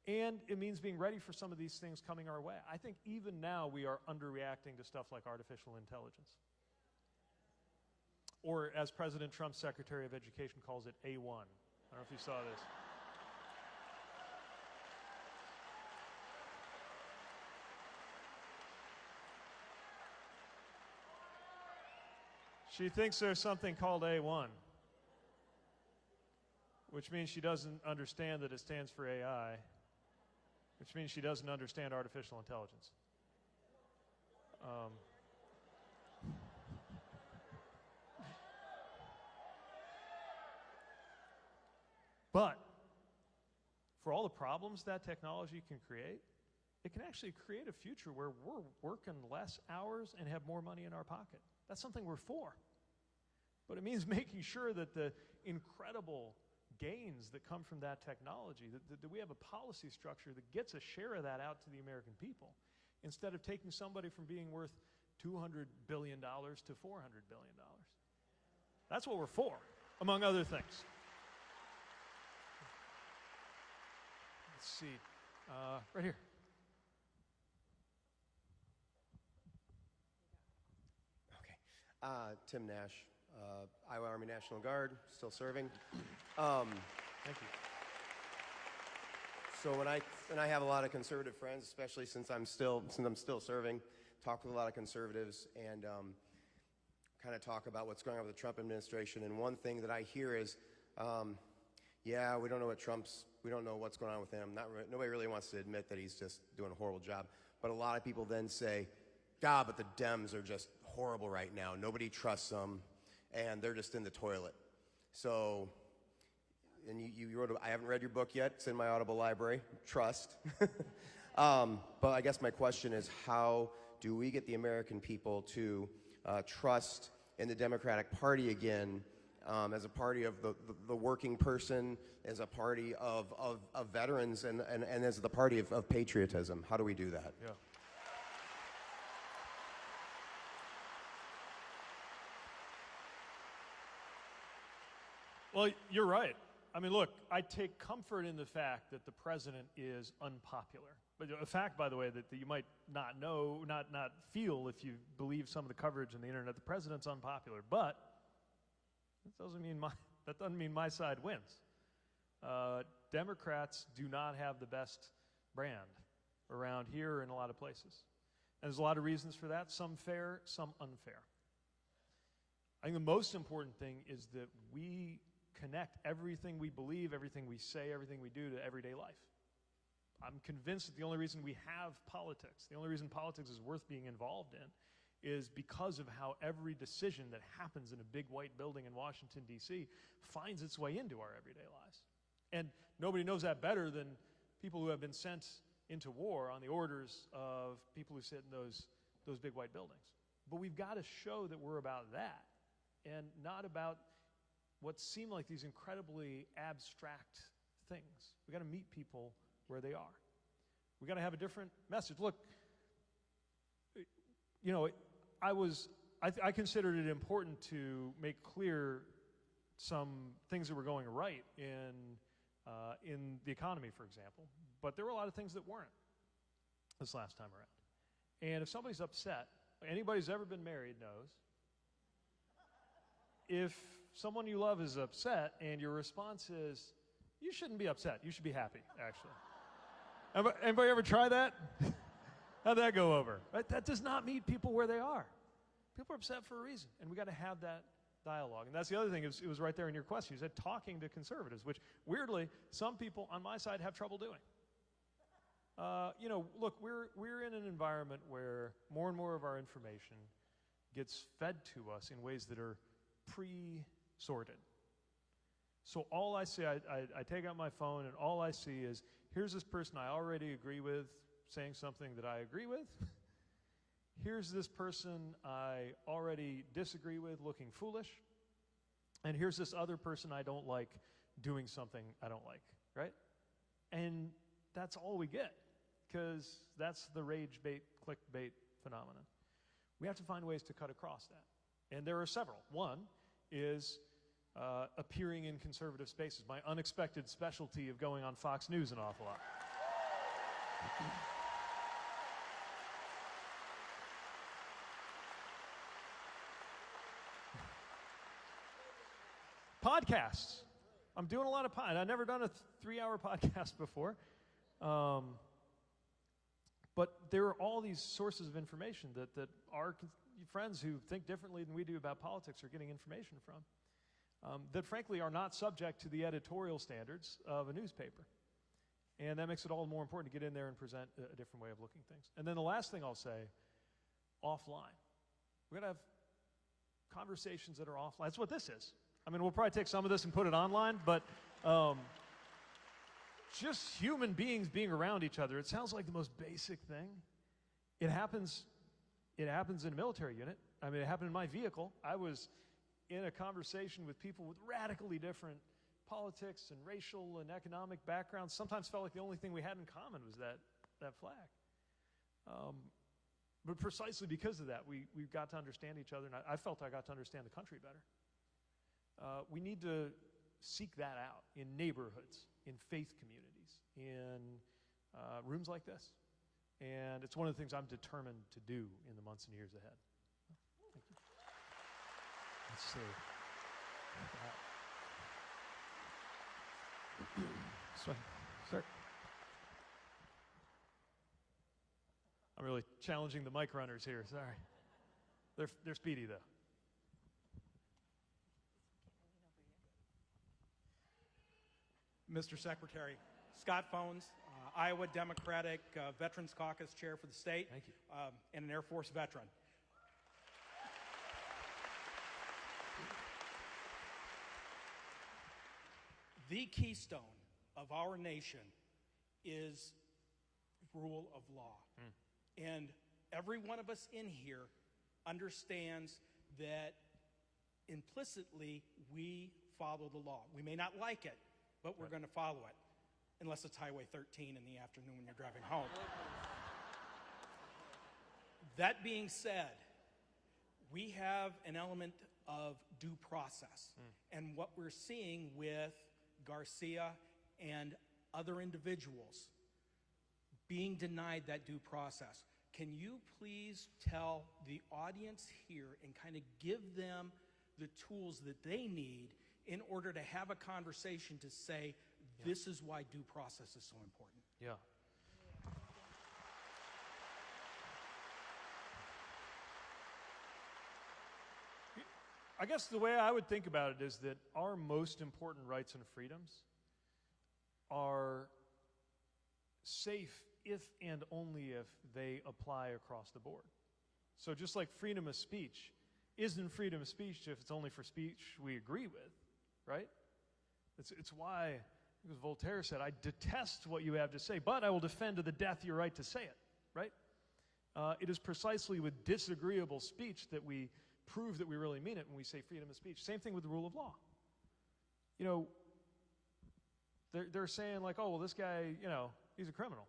And it means being ready for some of these things coming our way. I think even now we are underreacting to stuff like artificial intelligence. Or as President Trump's Secretary of Education calls it, A1. I don't know if you saw this. She thinks there's something called A1, which means she doesn't understand that it stands for AI, which means she doesn't understand artificial intelligence. But for all the problems that technology can create, it can actually create a future where we're working less hours and have more money in our pocket. That's something we're for. But it means making sure that the incredible gains that come from that technology, that we have a policy structure that gets a share of that out to the American people, instead of taking somebody from being worth $200 billion to $400 billion. That's what we're for, among other things. Let's see, right here. Okay, Tim Nash, Iowa Army National Guard, still serving. Thank you. So when I have a lot of conservative friends, especially since I'm still serving, talk with a lot of conservatives and kind of talk about what's going on with the Trump administration. And one thing that I hear is, yeah, we don't know what's going on with him. Nobody really wants to admit that he's just doing a horrible job. But a lot of people then say, God, but the Dems are just horrible right now. Nobody trusts them, and they're just in the toilet. So, and you wrote, I haven't read your book yet. It's in my Audible library, Trust. But I guess my question is, how do we get the American people to trust in the Democratic Party again, as a party of the working person, as a party of veterans, and as the party of patriotism? How do we do that? Yeah. Well, you're right. I mean, look, I take comfort in the fact that the president is unpopular. But a fact, by the way, that you might not know, not feel if you believe some of the coverage on the internet. The president's unpopular, but that doesn't mean my side wins. Democrats do not have the best brand around here or in a lot of places. And there's a lot of reasons for that, some fair, some unfair. I think the most important thing is that we connect everything we believe, everything we say, everything we do to everyday life. I'm convinced that the only reason we have politics, the only reason politics is worth being involved in, is because of how every decision that happens in a big white building in Washington, D.C. finds its way into our everyday lives. And nobody knows that better than people who have been sent into war on the orders of people who sit in those big white buildings. But we've got to show that we're about that and not about what seem like these incredibly abstract things. We've got to meet people where they are. We've got to have a different message. Look, you know, I considered it important to make clear some things that were going right in the economy, for example. But there were a lot of things that weren't this last time around. And if somebody's upset, anybody who's ever been married knows, if someone you love is upset and your response is, you shouldn't be upset, you should be happy, actually. Anybody ever try that? How'd that go over? Right? That does not meet people where they are. People are upset for a reason, and we got to have that dialogue. And that's the other thing, it was right there in your question. You said talking to conservatives, which weirdly, some people on my side have trouble doing. You know, look, we're in an environment where more and more of our information gets fed to us in ways that are pre-sorted. So all I see, I take out my phone and all I see is, here's this person I already agree with saying something that I agree with. Here's this person I already disagree with looking foolish. And here's this other person I don't like doing something I don't like, right? And that's all we get, because that's the rage bait, clickbait phenomenon. We have to find ways to cut across that. And there are several. One is appearing in conservative spaces, my unexpected specialty of going on Fox News an awful lot. Podcasts. I'm doing a lot of podcasts. I've never done a 3-hour podcast before. But there are all these sources of information that our friends who think differently than we do about politics are getting information from, that frankly are not subject to the editorial standards of a newspaper. And that makes it all the more important to get in there and present a different way of looking at things. And then the last thing I'll say, offline. We're going to have conversations that are offline. That's what this is. I mean, we'll probably take some of this and put it online, but just human beings being around each other, it sounds like the most basic thing. It happens in a military unit. I mean, it happened in my vehicle. I was in a conversation with people with radically different politics and racial and economic backgrounds. Sometimes felt like the only thing we had in common was that flag. But precisely because of that, we've got to understand each other, and I felt I got to understand the country better. We need to seek that out in neighborhoods, in faith communities, in rooms like this. And it's one of the things I'm determined to do in the months and years ahead. Thank you. Let's see. Sir. I'm really challenging the mic runners here, sorry. They're speedy, though. Mr. Secretary, Scott Phones, Iowa Democratic Veterans Caucus Chair for the state. Thank you. And an Air Force veteran. The keystone of our nation is rule of law. And every one of us in here understands that implicitly we follow the law. We may not like it, but we're going to follow it, unless it's Highway 13 in the afternoon when you're driving home. That being said, we have an element of due process. And what we're seeing with Garcia and other individuals being denied that due process. Can you please tell the audience here and kind of give them the tools that they need in order to have a conversation to say, this is why due process is so important? Yeah. I guess the way I would think about it is that our most important rights and freedoms are safe if and only if they apply across the board. So just like freedom of speech isn't freedom of speech if it's only for speech we agree with, right? It's why, because Voltaire said, I detest what you have to say, but I will defend to the death your right to say it, right? It is precisely with disagreeable speech that we prove that we really mean it when we say freedom of speech. Same thing with the rule of law. You know, they're saying like, oh, well, this guy, you know, he's a criminal.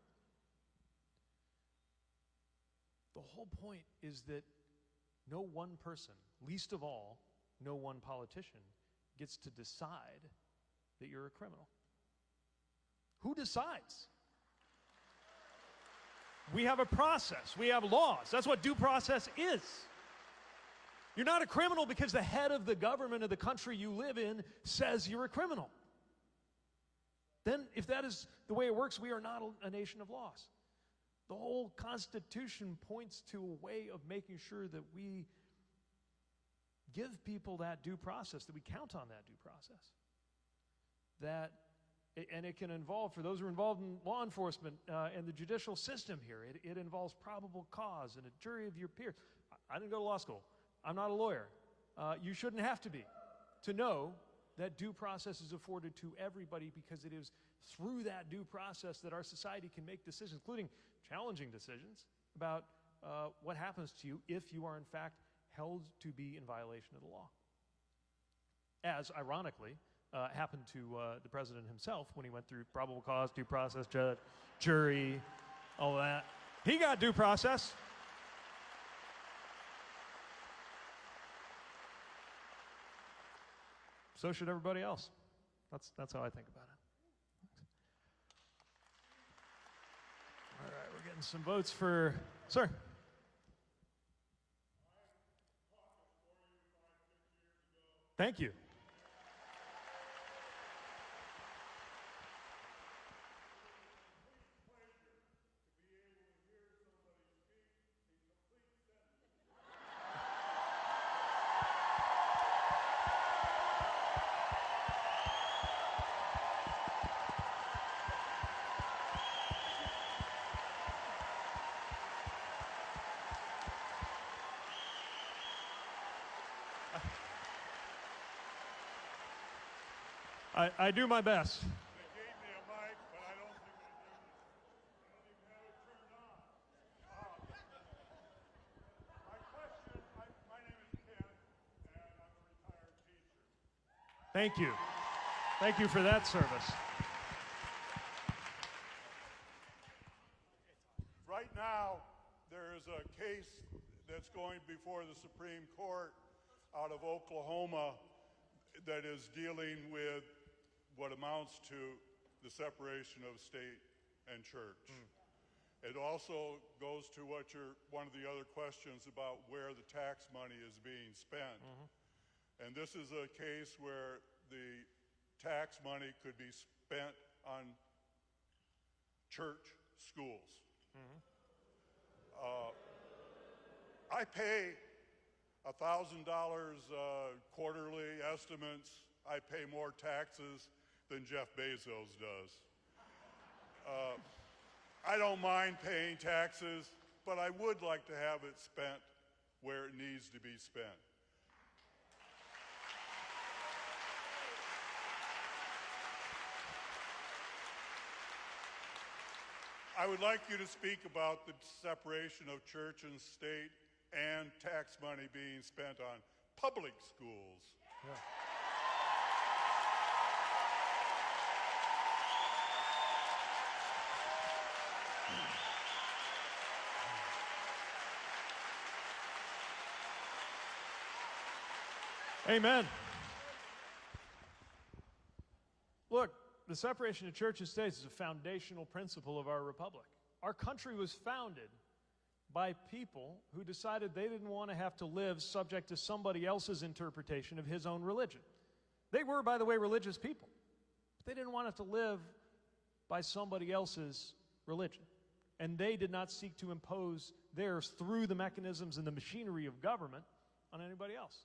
The whole point is that no one person, least of all, no one politician, gets to decide that you're a criminal. Who decides? We have a process. We have laws. That's what due process is. You're not a criminal because the head of the government of the country you live in says you're a criminal. Then, if that is the way it works, we are not a nation of laws. The whole Constitution points to a way of making sure that we give people that due process, that we count on that due process. And it can involve, for those who are involved in law enforcement and the judicial system here, it involves probable cause and a jury of your peers. I didn't go to law school. I'm not a lawyer. You shouldn't have to be to know that due process is afforded to everybody, because it is through that due process that our society can make decisions, including challenging decisions about what happens to you if you are in fact held to be in violation of the law. As, ironically, happened to the president himself when he went through probable cause, due process, judge, jury, all that. He got due process. So should everybody else. That's how I think about it. All right, we're getting some votes for, sir. Thank you. I do my best. They gave me a mic, but I don't think I even have it turned on. My question, my name is Ken, and I'm a retired teacher. Thank you. Thank you for that service. Right now, there is a case that's going before the Supreme Court out of Oklahoma that is dealing with what amounts to the separation of state and church. It also goes to one of the other questions about where the tax money is being spent. And this is a case where the tax money could be spent on church schools. I pay $1,000 quarterly estimates. I pay more taxes than Jeff Bezos does. I don't mind paying taxes, but I would like to have it spent where it needs to be spent. I would like you to speak about the separation of church and state and tax money being spent on public schools. Yeah. Amen. Look, the separation of church and state is a foundational principle of our republic. Our country was founded by people who decided they didn't want to have to live subject to somebody else's interpretation of his own religion. They were, by the way, religious people. But they didn't want to have to live by somebody else's religion. And they did not seek to impose theirs through the mechanisms and the machinery of government on anybody else.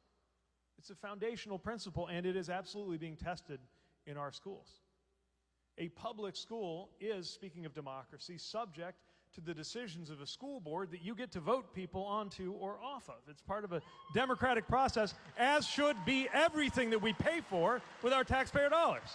It's a foundational principle, and it is absolutely being tested in our schools. A public school is, speaking of democracy, subject to the decisions of a school board that you get to vote people onto or off of. It's part of a democratic process, as should be everything that we pay for with our taxpayer dollars.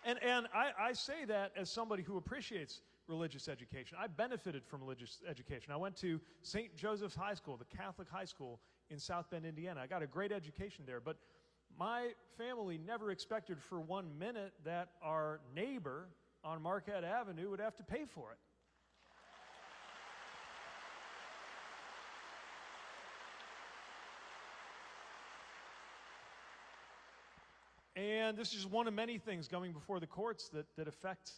And I say that as somebody who appreciates religious education. I benefited from religious education. I went to St. Joseph's High School, the Catholic high school in South Bend, Indiana. I got a great education there, but my family never expected for 1 minute that our neighbor on Marquette Avenue would have to pay for it. And this is one of many things going before the courts that affect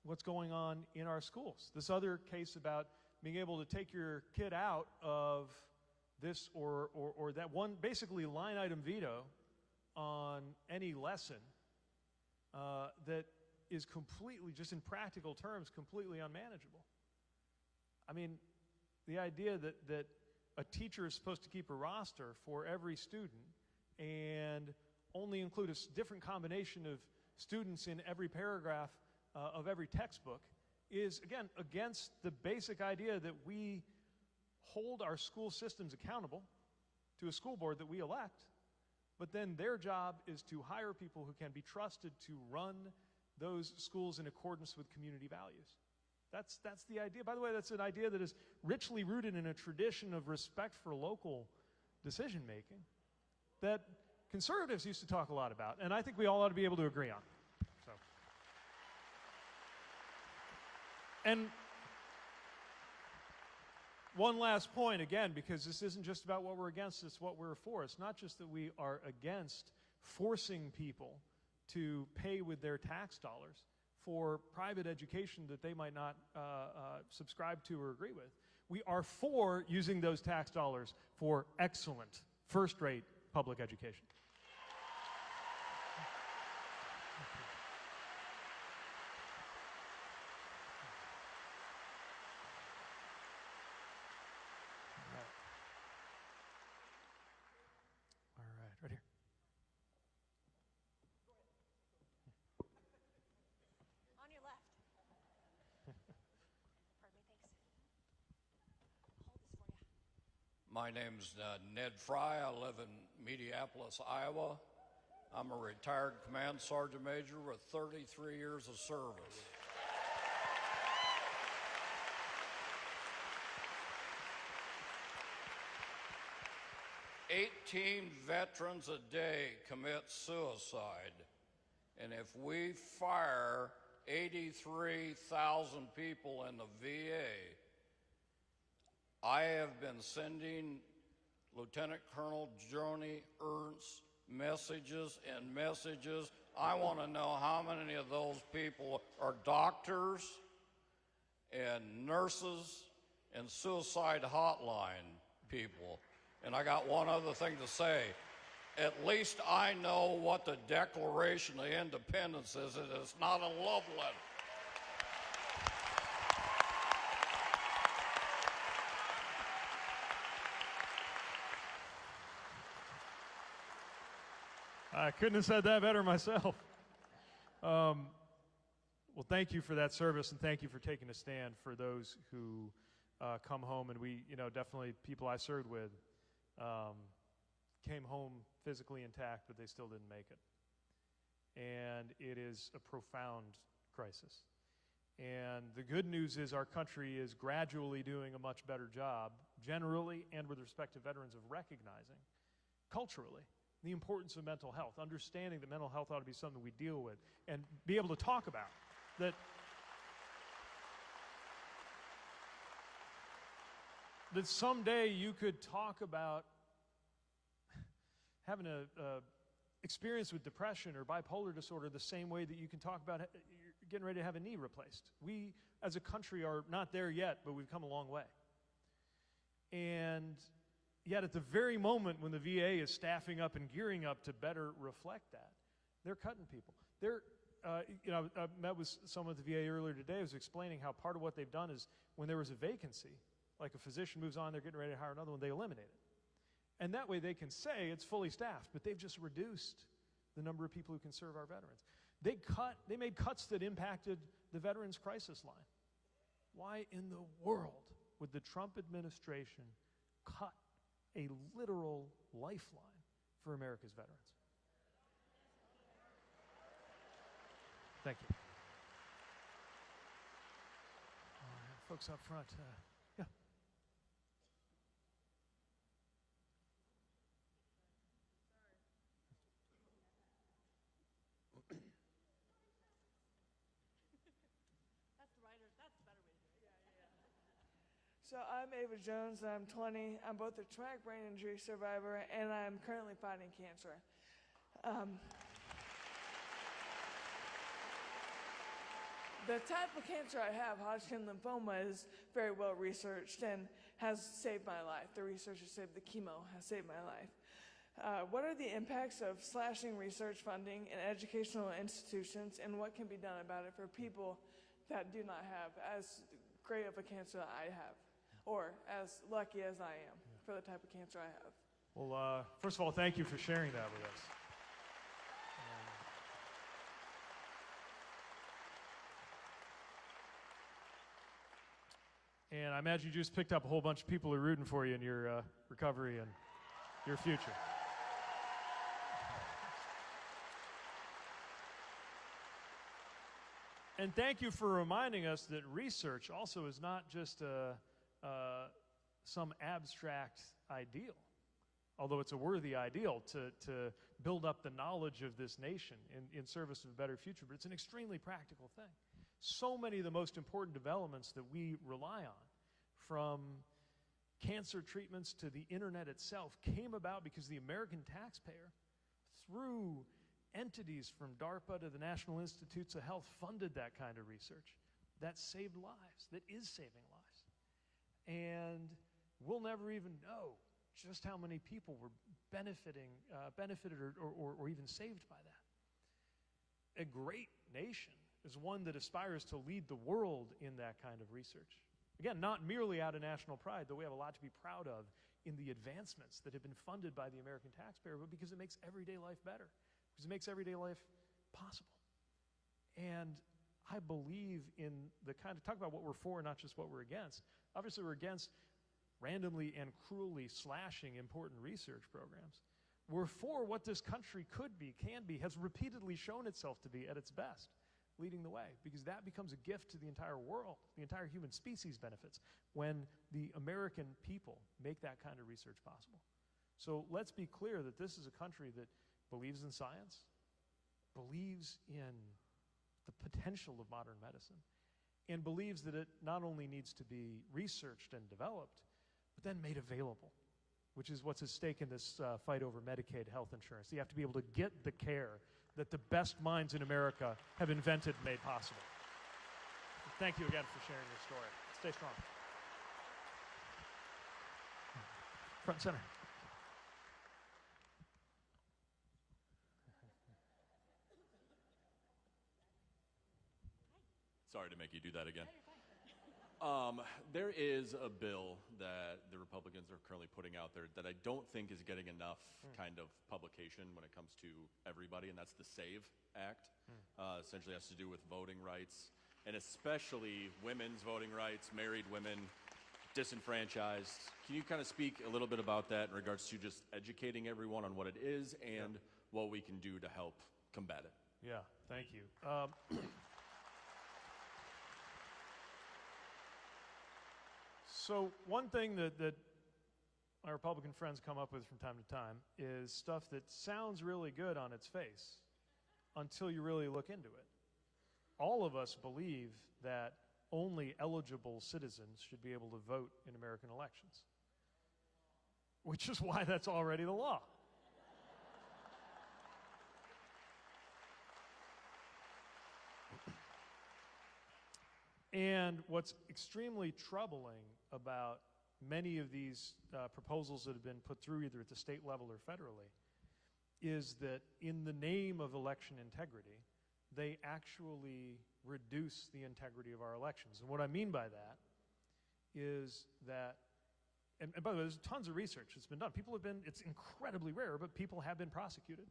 what's going on in our schools. This other case about being able to take your kid out of this or that one, basically line item veto on any lesson that is completely, just in practical terms, completely unmanageable. I mean, the idea that a teacher is supposed to keep a roster for every student and only include a different combination of students in every paragraph of every textbook is, again, against the basic idea that we hold our school systems accountable to a school board that we elect, but then their job is to hire people who can be trusted to run those schools in accordance with community values. That's the idea. By the way, that's an idea that is richly rooted in a tradition of respect for local decision making that conservatives used to talk a lot about, and I think we all ought to be able to agree on. So. And one last point, again, because this isn't just about what we're against, it's what we're for. It's not just that we are against forcing people to pay with their tax dollars for private education that they might not subscribe to or agree with. We are for using those tax dollars for excellent, first-rate public education. Right here. On your left. Pardon me, thanks. Hold this for you. My name's Ned Fry. I live in Mediapolis, Iowa. I'm a retired command sergeant major with 33 years of service. "18 veterans a day commit suicide, and if we fire 83,000 people in the VA, I have been sending Lieutenant Colonel Joni Ernst messages and messages. I want to know how many of those people are doctors and nurses and suicide hotline people. And I got one other thing to say. At least I know what the Declaration of Independence is, and it's not a love letter. I couldn't have said that better myself. Well, thank you for that service, and thank you for taking a stand for those who come home. And we, definitely people I served with came home physically intact, but they still didn't make it. And it is a profound crisis. And the good news is our country is gradually doing a much better job, generally and with respect to veterans, of recognizing culturally the importance of mental health, understanding that mental health ought to be something we deal with and be able to talk about. That someday you could talk about having a experience with depression or bipolar disorder the same way that you can talk about getting ready to have a knee replaced. We, as a country, are not there yet, but we've come a long way. And yet at the very moment when the VA is staffing up and gearing up to better reflect that, they're cutting people. I met with someone at the VA earlier today who was explaining how part of what they've done is when there was a vacancy, like a physician moves on, they're getting ready to hire another one, they eliminate it. And that way they can say it's fully staffed, but they've just reduced the number of people who can serve our veterans. They made cuts that impacted the Veterans Crisis Line. Why in the world would the Trump administration cut a literal lifeline for America's veterans? Thank you. Folks up front, yeah. So I'm Ava Jones, I'm 20. I'm both a traumatic brain injury survivor and I'm currently fighting cancer. The type of cancer I have, Hodgkin lymphoma, is very well researched and has saved my life. The research has saved the chemo, has saved my life. What are the impacts of slashing research funding in educational institutions, and what can be done about it for people that do not have as great of a cancer that I have, or as lucky as I am for the type of cancer I have? Well, first of all, thank you for sharing that with us. And I imagine you just picked up a whole bunch of people who are rooting for you in your recovery and your future. And thank you for reminding us that research also is not just some abstract ideal, although it's a worthy ideal to build up the knowledge of this nation in service of a better future, but it's an extremely practical thing. So many of the most important developments that we rely on, from cancer treatments to the internet itself, came about because the American taxpayer, through entities from DARPA to the National Institutes of Health, funded that kind of research that saved lives, that is saving lives. And we'll never even know just how many people were benefited or even saved by that. A great nation is one that aspires to lead the world in that kind of research. Again, not merely out of national pride, though we have a lot to be proud of in the advancements that have been funded by the American taxpayer, but because it makes everyday life better, because it makes everyday life possible. And I believe in the kind of, talk about what we're for, not just what we're against. Obviously, we're against randomly and cruelly slashing important research programs. We're for what this country could be, can be, has repeatedly shown itself to be at its best, leading the way, because that becomes a gift to the entire world. The entire human species benefits when the American people make that kind of research possible. So let's be clear that this is a country that believes in science, believes in the potential of modern medicine, and believes that it not only needs to be researched and developed, but then made available, which is what's at stake in this fight over Medicaid health insurance. You have to be able to get the care that the best minds in America have invented and made possible. Thank you again for sharing your story. Stay strong. Front center. Sorry to make you do that again. There is a bill that the Republicans are currently putting out there that I don't think is getting enough kind of publication when it comes to everybody, and that's the SAVE Act. Essentially has to do with voting rights, and especially women's voting rights, married women, disenfranchised. Can you kind of speak a little bit about that in regards to just educating everyone on what it is and what we can do to help combat it? Yeah, thank you. So one thing that my Republican friends come up with from time to time is stuff that sounds really good on its face until you really look into it. All of us believe that only eligible citizens should be able to vote in American elections, which is why that's already the law. And what's extremely troubling about many of these proposals that have been put through either at the state level or federally is that in the name of election integrity, they actually reduce the integrity of our elections. And what I mean by that is that, and by the way, there's tons of research that's been done. People have been, it's incredibly rare, but people have been prosecuted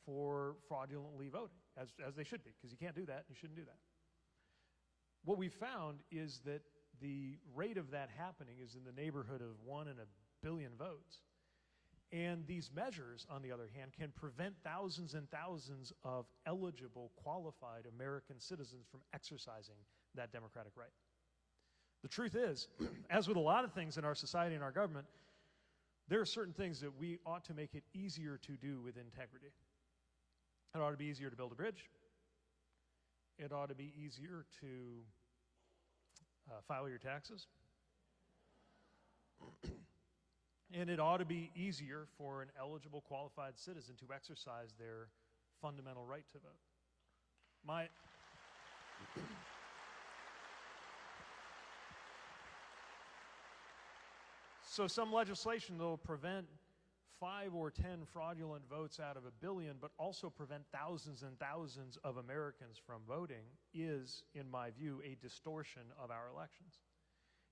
for fraudulently voting, as they should be, because you can't do that, you shouldn't do that. what we found is that the rate of that happening is in the neighborhood of 1 in a billion votes. And these measures, on the other hand, can prevent thousands and thousands of eligible, qualified American citizens from exercising that democratic right. The truth is, as with a lot of things in our society and our government, there are certain things that we ought to make it easier to do with integrity. It ought to be easier to build a bridge. It ought to be easier to file your taxes. And it ought to be easier for an eligible, qualified citizen to exercise their fundamental right to vote. So some legislation that will prevent 5 or 10 fraudulent votes out of a billion, but also prevent thousands and thousands of Americans from voting is, in my view, a distortion of our elections.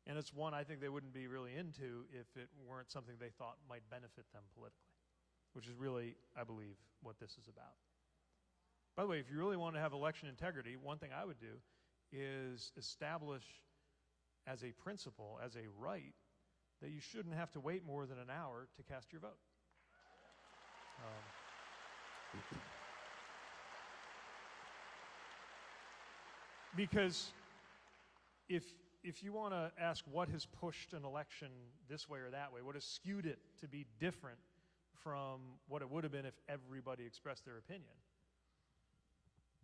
And it's one I think they wouldn't be really into if it weren't something they thought might benefit them politically, which is really, I believe, what this is about. By the way, if you really want to have election integrity, one thing I would do is establish as a principle, as a right, that you shouldn't have to wait more than an hour to cast your vote. Because if you want to ask what has pushed an election this way or that way, what has skewed it to be different from what it would have been if everybody expressed their opinion,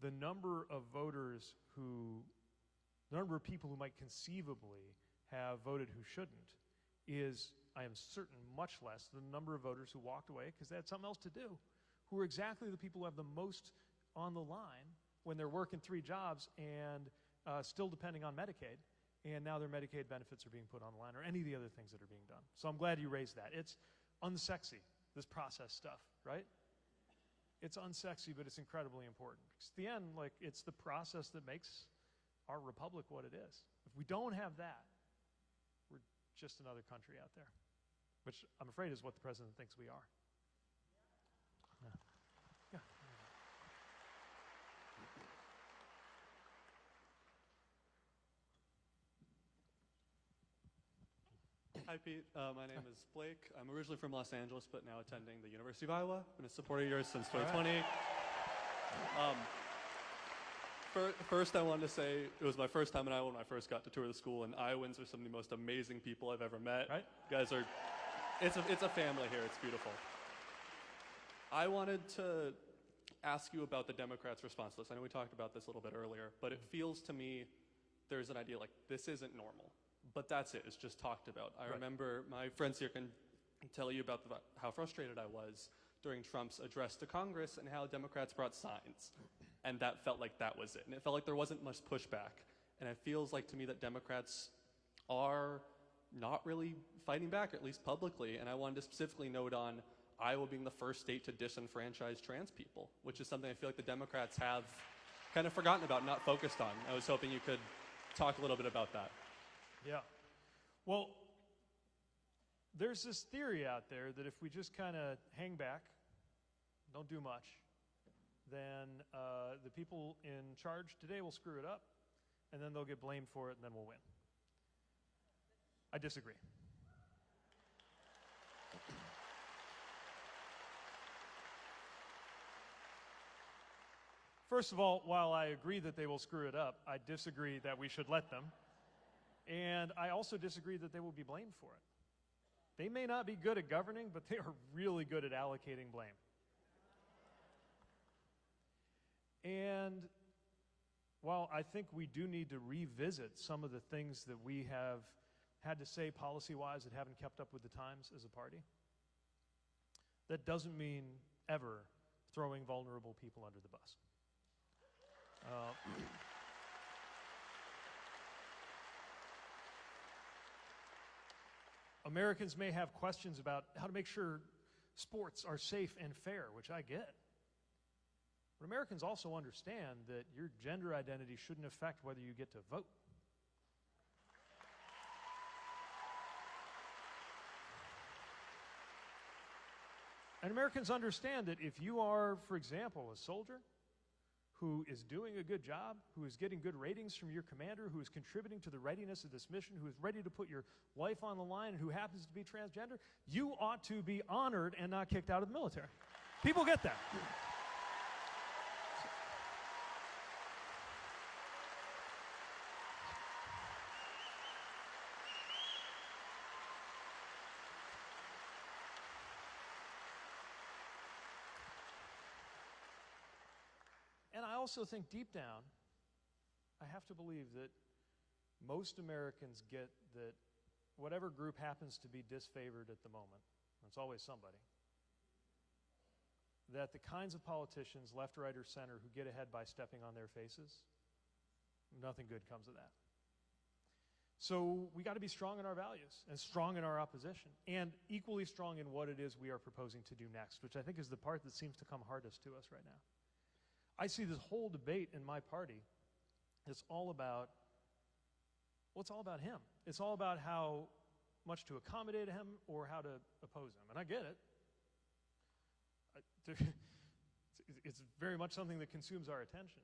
the number of people who might conceivably have voted who shouldn't is, I am certain, much less than the number of voters who walked away because they had something else to do, who are exactly the people who have the most on the line when they're working 3 jobs and still depending on Medicaid, and now their Medicaid benefits are being put on the line, or any of the other things that are being done. So I'm glad you raised that. It's unsexy, this process stuff, right? It's unsexy, but it's incredibly important. Because at the end, it's the process that makes our republic what it is. If we don't have that, we're just another country out there, which I'm afraid is what the president thinks we are. Yeah. Hi, Pete. My name is Blake. I'm originally from Los Angeles, but now attending the University of Iowa. Been a supporter of yours since 2020. First, I wanted to say it was my first time in Iowa when I first got to tour the school, and Iowans are some of the most amazing people I've ever met. Right? You guys are, it's a family here. It's beautiful. I wanted to ask you about the Democrats' response to this. I know we talked about this a little bit earlier, but it feels to me there's an idea like this isn't normal. But that's it. It's just talked about. I remember my friends here can tell you about how frustrated I was during Trump's address to Congress and how Democrats brought signs. And that felt like that was it. And it felt like there wasn't much pushback. And it feels like to me that Democrats are not really fighting back, or at least publicly. And I wanted to specifically note on Iowa being the first state to disenfranchise trans people, which is something I feel like the Democrats have kind of forgotten about, not focused on. I was hoping you could talk a little bit about that. Yeah. Well, there's this theory out there that if we just kind of hang back, don't do much, then the people in charge today will screw it up, and then they'll get blamed for it, and then we'll win. I disagree. First of all, while I agree that they will screw it up, I disagree that we should let them. And I also disagree that they will be blamed for it. They may not be good at governing, but they are really good at allocating blame. And while I think we do need to revisit some of the things that we have had to say policy-wise that haven't kept up with the times as a party, that doesn't mean ever throwing vulnerable people under the bus. Americans may have questions about how to make sure sports are safe and fair, which I get. But Americans also understand that your gender identity shouldn't affect whether you get to vote. And Americans understand that if you are, for example, a soldier who is doing a good job, who is getting good ratings from your commander, who is contributing to the readiness of this mission, who is ready to put your life on the line, and who happens to be transgender, you ought to be honored and not kicked out of the military. People get that. And I also think deep down, I have to believe that most Americans get that whatever group happens to be disfavored at the moment, it's always somebody, that the kinds of politicians, left, right, or center, who get ahead by stepping on their faces, nothing good comes of that. So we got to be strong in our values and strong in our opposition and equally strong in what it is we are proposing to do next, which I think is the part that seems to come hardest to us right now. I see this whole debate in my party. It's all about, well, it's all about him. It's all about how much to accommodate him or how to oppose him. And I get it. It's very much something that consumes our attention.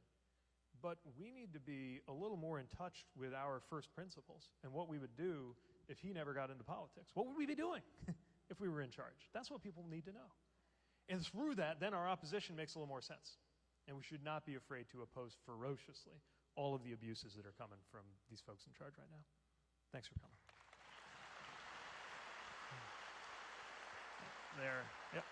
But we need to be a little more in touch with our first principles and what we would do if he never got into politics. What would we be doing if we were in charge? That's what people need to know. And through that, then our opposition makes a little more sense. And we should not be afraid to oppose ferociously all of the abuses that are coming from these folks in charge right now. Thanks for coming. There. Yep.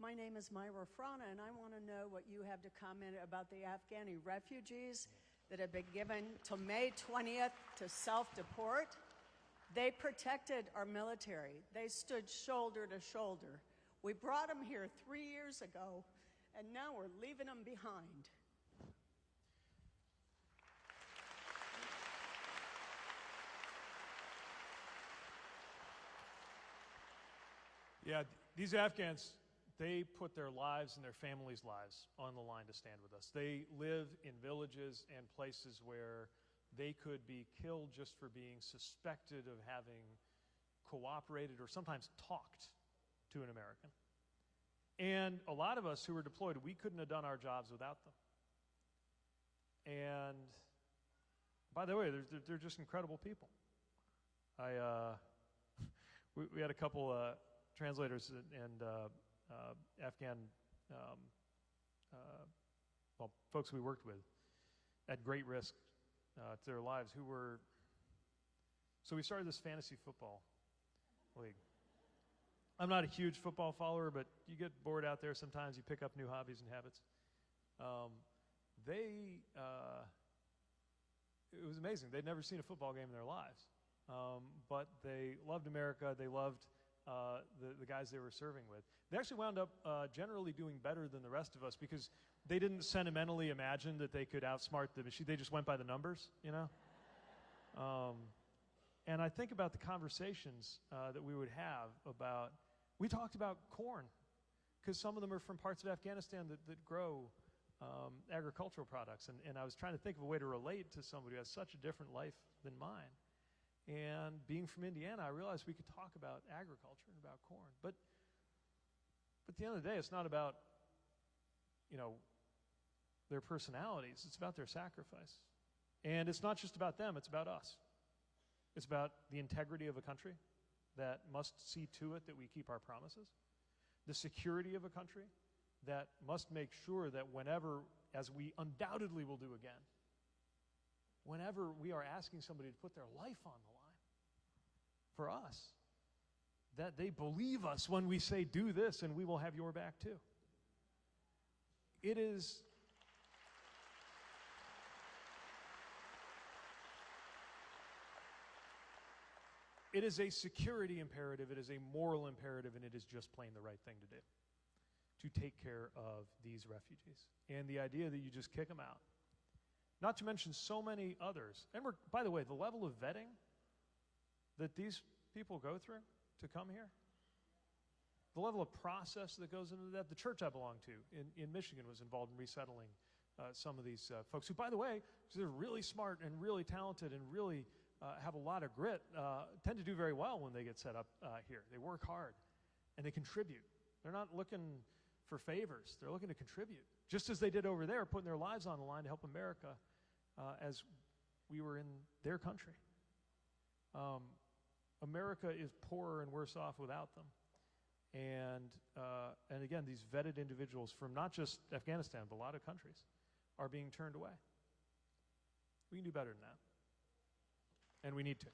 My name is Myra Frana, and I want to know what you have to comment about the Afghani refugees that have been given till May 20th to self-deport. They protected our military. They stood shoulder to shoulder. We brought them here 3 years ago, and now we're leaving them behind. Yeah, these Afghans, they put their lives and their families' lives on the line to stand with us. They live in villages and places where they could be killed just for being suspected of having cooperated or sometimes talked to an American. And a lot of us who were deployed, we couldn't have done our jobs without them. And by the way, they're just incredible people. We had a couple translators and Afghan folks we worked with at great risk to their lives who were, so we started this fantasy football league. I'm not a huge football follower, but you get bored out there sometimes, you pick up new hobbies and habits. It was amazing. They'd never seen a football game in their lives, but they loved America, they loved the guys they were serving with. They actually wound up generally doing better than the rest of us because they didn't sentimentally imagine that they could outsmart the machine. They just went by the numbers, you know? And I think about the conversations that we would have about, we talked about corn, because some of them are from parts of Afghanistan that grow agricultural products. And I was trying to think of a way to relate to somebody who has such a different life than mine. And being from Indiana, I realized we could talk about agriculture and about corn. But at the end of the day, it's not about, you know, their personalities. It's about their sacrifice. And it's not just about them, it's about us. It's about the integrity of a country that must see to it that we keep our promises. The security of a country that must make sure that whenever, as we undoubtedly will do again, whenever we are asking somebody to put their life on the line for us, that they believe us when we say, do this and we will have your back too. It is a security imperative, it is a moral imperative, and it is just plain the right thing to do, to take care of these refugees. And the idea that you just kick them out, not to mention so many others. And by the way, the level of vetting that these people go through to come here, the level of process that goes into that. The church I belong to in Michigan was involved in resettling some of these folks who, by the way, they're really smart and really talented and really have a lot of grit, tend to do very well when they get set up here. They work hard, and they contribute. They're not looking for favors. They're looking to contribute, just as they did over there, putting their lives on the line to help America as we were in their country. America is poorer and worse off without them. And again, these vetted individuals from not just Afghanistan, but a lot of countries are being turned away. We can do better than that. And we need to.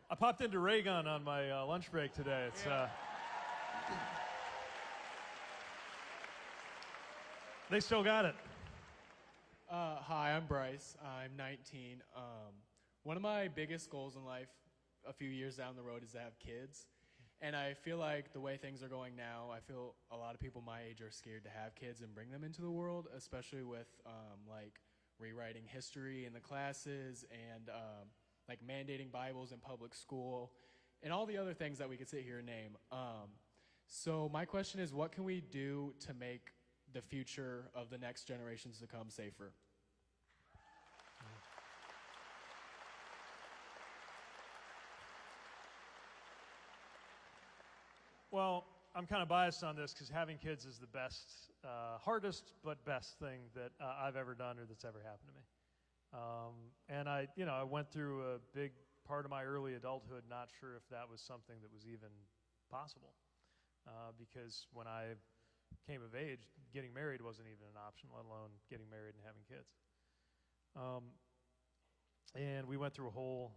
I popped into Raygun on my lunch break today. It's they still got it. Hi, I'm Bryce. I'm 19. One of my biggest goals in life a few years down the road is to have kids. And I feel like the way things are going now, I feel a lot of people my age are scared to have kids and bring them into the world, especially with like rewriting history in the classes and like mandating Bibles in public school and all the other things that we could sit here and name. So my question is, what can we do to make the future of the next generations to come safer? Well, I'm kind of biased on this because having kids is the best, hardest but best thing that I've ever done or that's ever happened to me. And I went through a big part of my early adulthood not sure if that was something that was even possible. Because when I came of age, getting married wasn't even an option, let alone getting married and having kids. And we went through a whole,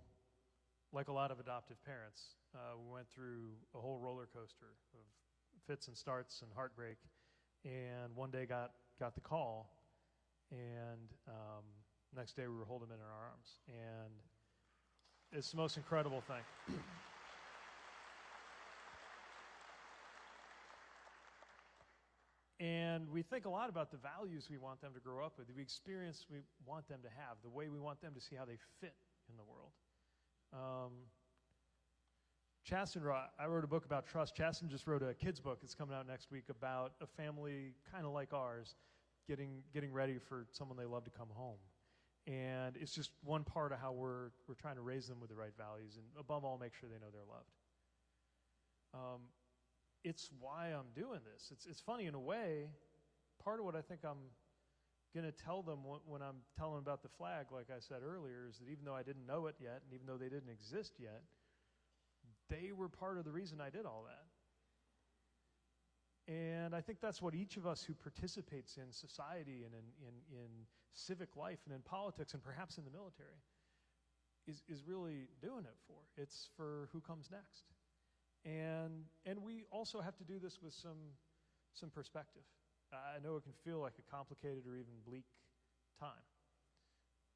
like a lot of adoptive parents, we went through a whole roller coaster of fits and starts and heartbreak. And one day got the call, and next day we were holding him in our arms. And it's the most incredible thing. And we think a lot about the values we want them to grow up with, the experience we want them to have, the way we want them to see how they fit in the world. Chasten, I wrote a book about trust. Chasten just wrote a kid's book. It's coming out next week about a family kind of like ours getting ready for someone they love to come home. And it's just one part of how we're trying to raise them with the right values and above all make sure they know they're loved. It's why I'm doing this. It's funny in a way. Part of what I think I'm going to tell them when I'm telling them about the flag, like I said earlier, is that even though I didn't know it yet and even though they didn't exist yet, they were part of the reason I did all that. And I think that's what each of us who participates in society and in civic life and in politics and perhaps in the military is really doing it for. It's for who comes next. And we also have to do this with some perspective. I know it can feel like a complicated or even bleak time,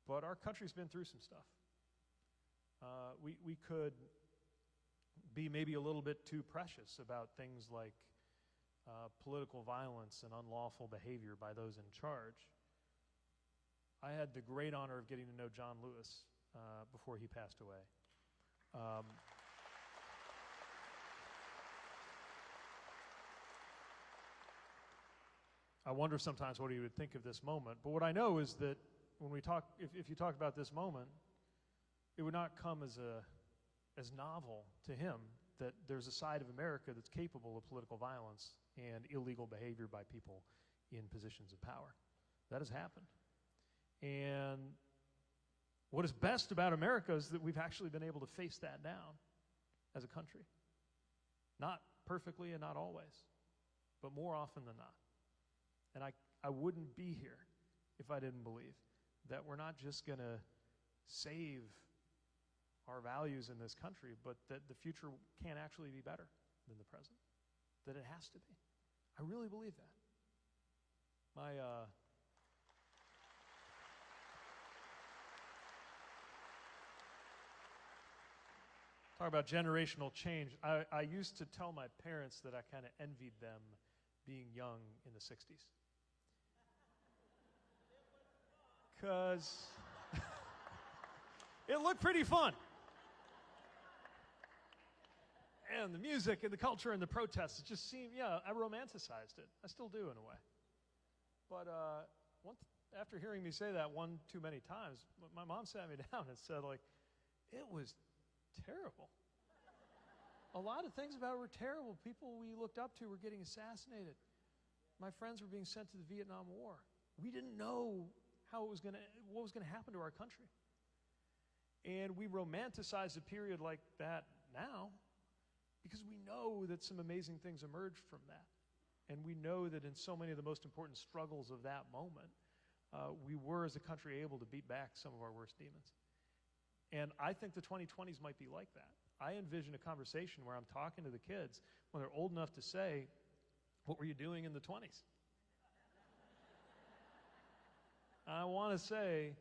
but our country's been through some stuff. We could be maybe a little bit too precious about things like political violence and unlawful behavior by those in charge. I had the great honor of getting to know John Lewis before he passed away. I wonder sometimes what he would think of this moment. But what I know is that when we talk, if you talk about this moment, it would not come as novel to him that there's a side of America that's capable of political violence and illegal behavior by people in positions of power. That has happened. And what is best about America is that we've actually been able to face that down as a country. Not perfectly and not always, but more often than not. And I wouldn't be here if I didn't believe that we're not just going to save our values in this country, but that the future can actually be better than the present, that it has to be. I really believe that. Talk about generational change. I used to tell my parents that I kind of envied them being young in the 60s. Because it looked pretty fun. and the music and the culture and the protests, it just seemed, yeah, I romanticized it. I still do in a way. But after hearing me say that one too many times, my mom sat me down and said, like, it was terrible. A lot of things about it were terrible. People we looked up to were getting assassinated. My friends were being sent to the Vietnam War. We didn't know what was going to happen to our country. And we romanticize a period like that now because we know that some amazing things emerged from that. And we know that in so many of the most important struggles of that moment, we were as a country able to beat back some of our worst demons. And I think the 2020s might be like that. I envision a conversation where I'm talking to the kids when they're old enough to say, what were you doing in the 20s? I want to say,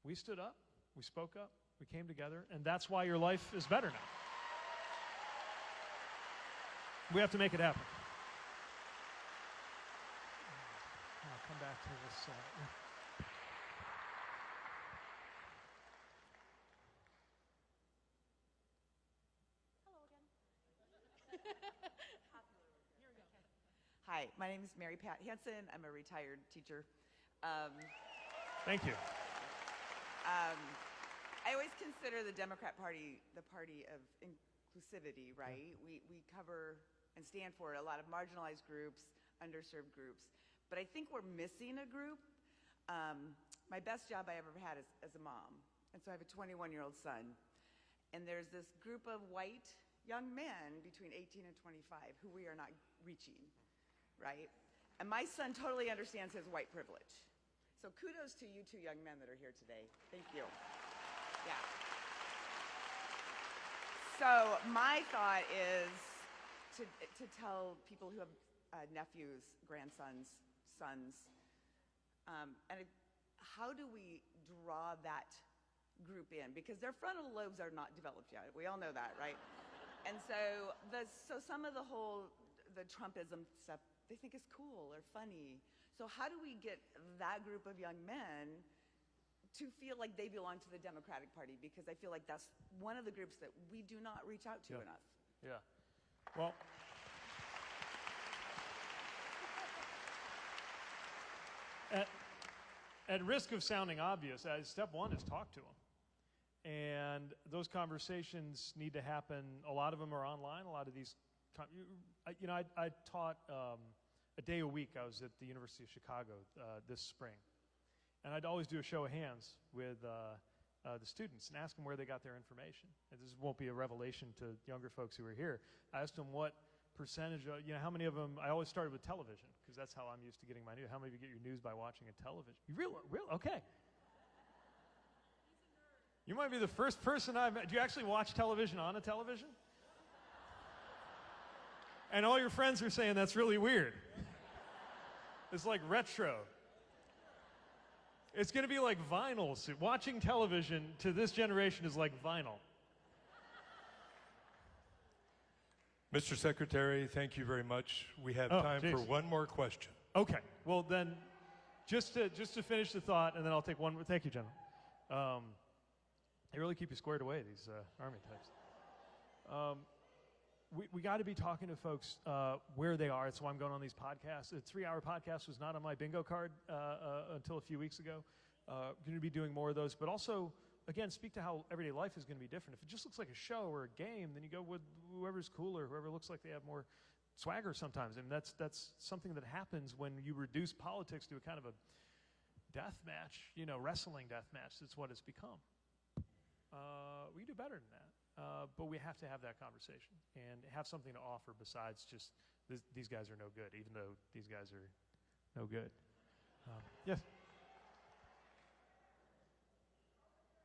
we stood up, we spoke up, we came together, and that's why your life is better now. We have to make it happen. I'll come back to this. Hi, my name is Mary Pat Hansen. I'm a retired teacher. Thank you. I always consider the Democrat Party the party of inclusivity, right? Yeah. We cover and stand for a lot of marginalized groups, underserved groups. But I think we're missing a group. My best job I ever had is as a mom. And so I have a 21-year-old son. And there's this group of white young men between 18 and 25 who we are not reaching, right? And my son totally understands his white privilege. So kudos to you two young men that are here today. Thank you. Yeah. So my thought is to tell people who have nephews, grandsons, sons, how do we draw that group in? Because their frontal lobes are not developed yet. We all know that, right? And so some of the Trumpism stuff, they think is cool or funny. So how do we get that group of young men to feel like they belong to the Democratic Party? Because I feel like that's one of the groups that we do not reach out to enough. Yeah. Well, at risk of sounding obvious, step one is talk to them. And those conversations need to happen. A lot of them are online. A lot of these, I taught a day a week. I was at the University of Chicago this spring. And I'd always do a show of hands with the students and ask them where they got their information. And this won't be a revelation to younger folks who are here. I asked them what percentage of, how many of them, I always started with television, because that's how I'm used to getting my news. How many of you get your news by watching a television? You real? Okay. You might be the first person I've met. Do you actually watch television on a television? And all your friends are saying that's really weird. It's like retro. It's going to be like vinyl. So watching television to this generation is like vinyl. Mr. Secretary, thank you very much. We have time for one more question. Okay. Well, then, just to finish the thought, and then I'll take one more. Thank you, General. They really keep you squared away, these Army types. We got to be talking to folks where they are. That's why I'm going on these podcasts. A 3-hour podcast was not on my bingo card until a few weeks ago. Going to be doing more of those, but also, again, speak to how everyday life is going to be different. If it just looks like a show or a game, then you go with whoever's cooler, whoever looks like they have more swagger sometimes. And that's something that happens when you reduce politics to a kind of a death match, wrestling death match. That's what it's become. We do better than that. But we have to have that conversation and have something to offer besides just these guys are no good, even though these guys are no good. Yes?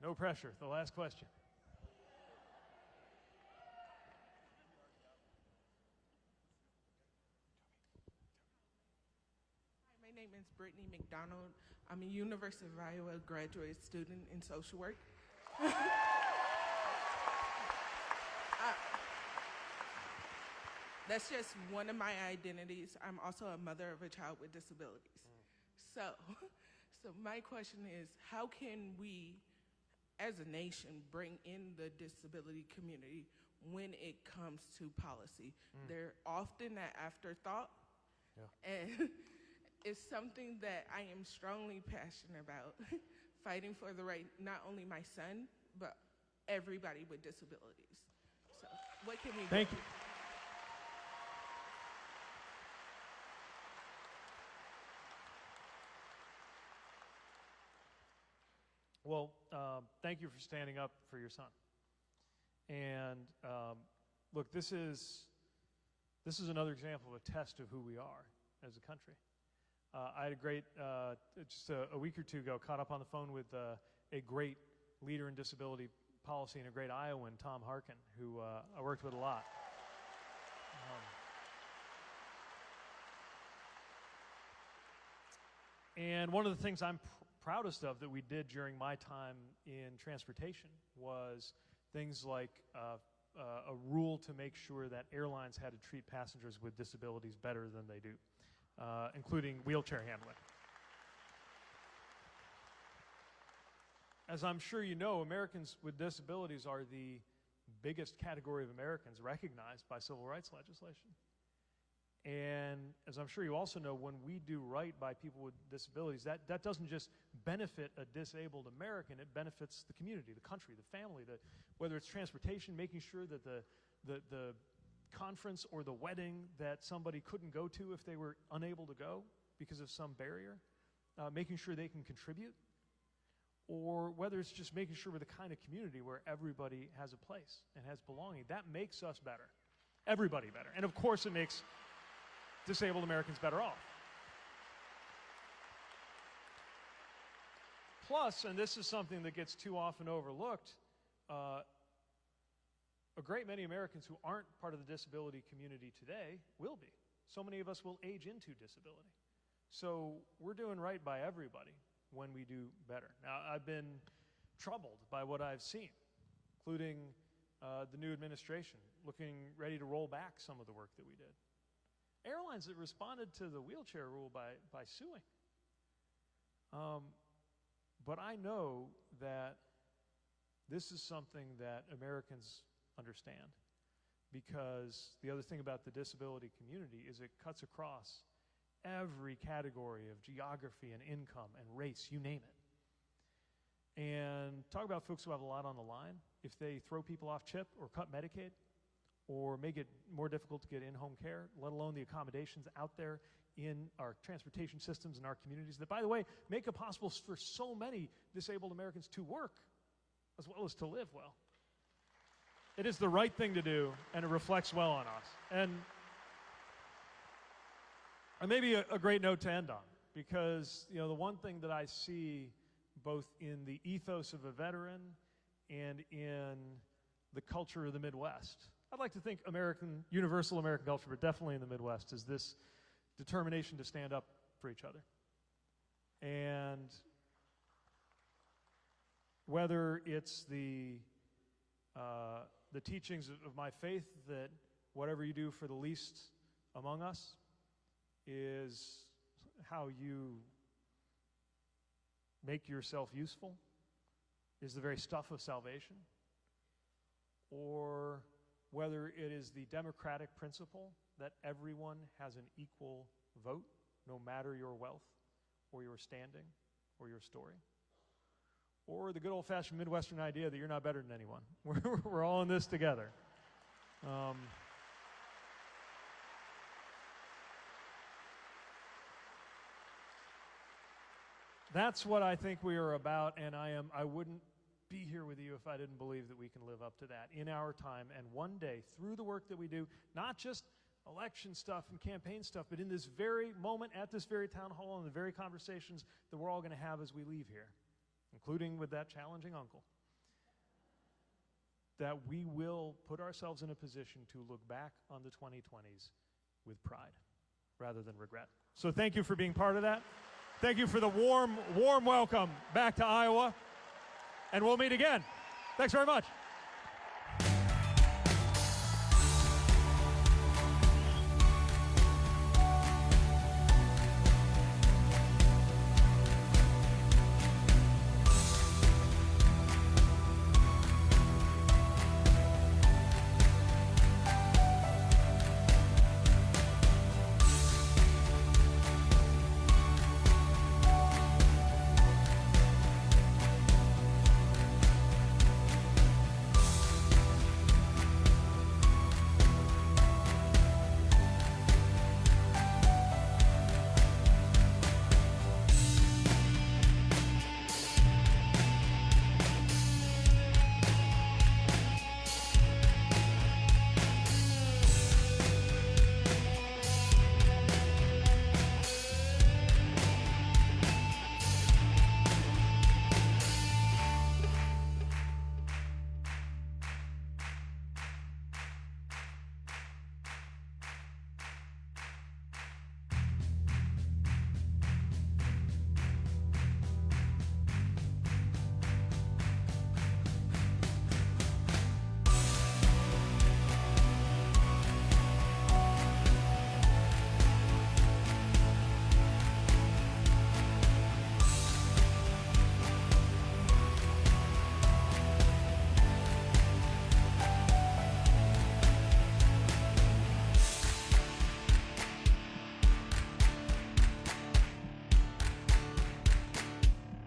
No pressure. The last question. Hi, my name is Brittany McDonald. I'm a University of Iowa graduate student in social work. That's just one of my identities. I'm also a mother of a child with disabilities. So my question is, how can we, as a nation, bring in the disability community when it comes to policy. They're often an afterthought, and it's something that I am strongly passionate about, fighting for the right, not only my son, but everybody with disabilities. So what can we do? Thank you. Well, thank you for standing up for your son. And look, this is another example of a test of who we are as a country. I had a great, just a week or two ago, caught up on the phone with a great leader in disability policy and a great Iowan, Tom Harkin, who I worked with a lot. And one of the things I'm proudest of that we did during my time in transportation was things like a rule to make sure that airlines had to treat passengers with disabilities better than they do, including wheelchair handling. As I'm sure you know, Americans with disabilities are the biggest category of Americans recognized by civil rights legislation. And as I'm sure you also know, when we do right by people with disabilities, that doesn't just benefit a disabled American, it benefits the community, the country, the family, whether it's transportation, making sure that the conference or the wedding that somebody couldn't go to if they were unable to go because of some barrier, making sure they can contribute, or whether it's just making sure we're the kind of community where everybody has a place and has belonging. That makes us better, everybody better. And of course it makes disabled Americans better off. Plus, and this is something that gets too often overlooked, a great many Americans who aren't part of the disability community today will be. So many of us will age into disability. So we're doing right by everybody when we do better. Now, I've been troubled by what I've seen, including the new administration looking ready to roll back some of the work that we did. Airlines that responded to the wheelchair rule by suing. But I know that this is something that Americans understand, because the other thing about the disability community is it cuts across every category of geography and income and race, you name it. And talk about folks who have a lot on the line. If they throw people off CHIP or cut Medicaid, or make it more difficult to get in-home care, let alone the accommodations out there in our transportation systems and our communities that, by the way, make it possible for so many disabled Americans to work as well as to live well. It is the right thing to do, and it reflects well on us. And maybe a great note to end on, because the one thing that I see both in the ethos of a veteran and in the culture of the Midwest, I'd like to think universal American culture, but definitely in the Midwest, is this determination to stand up for each other. And whether it's the teachings of my faith that whatever you do for the least among us is how you make yourself useful, is the very stuff of salvation, or whether it is the democratic principle that everyone has an equal vote, no matter your wealth or your standing or your story, or the good old-fashioned Midwestern idea that you're not better than anyone. We're all in this together. That's what I think we are about, and I wouldn't be here with you if I didn't believe that we can live up to that in our time, and one day, through the work that we do, not just election stuff and campaign stuff, but in this very moment, at this very town hall, and the very conversations that we're all going to have as we leave here, including with that challenging uncle, that we will put ourselves in a position to look back on the 2020s with pride rather than regret. So thank you for being part of that. Thank you for the warm welcome back to Iowa. And we'll meet again. Thanks very much.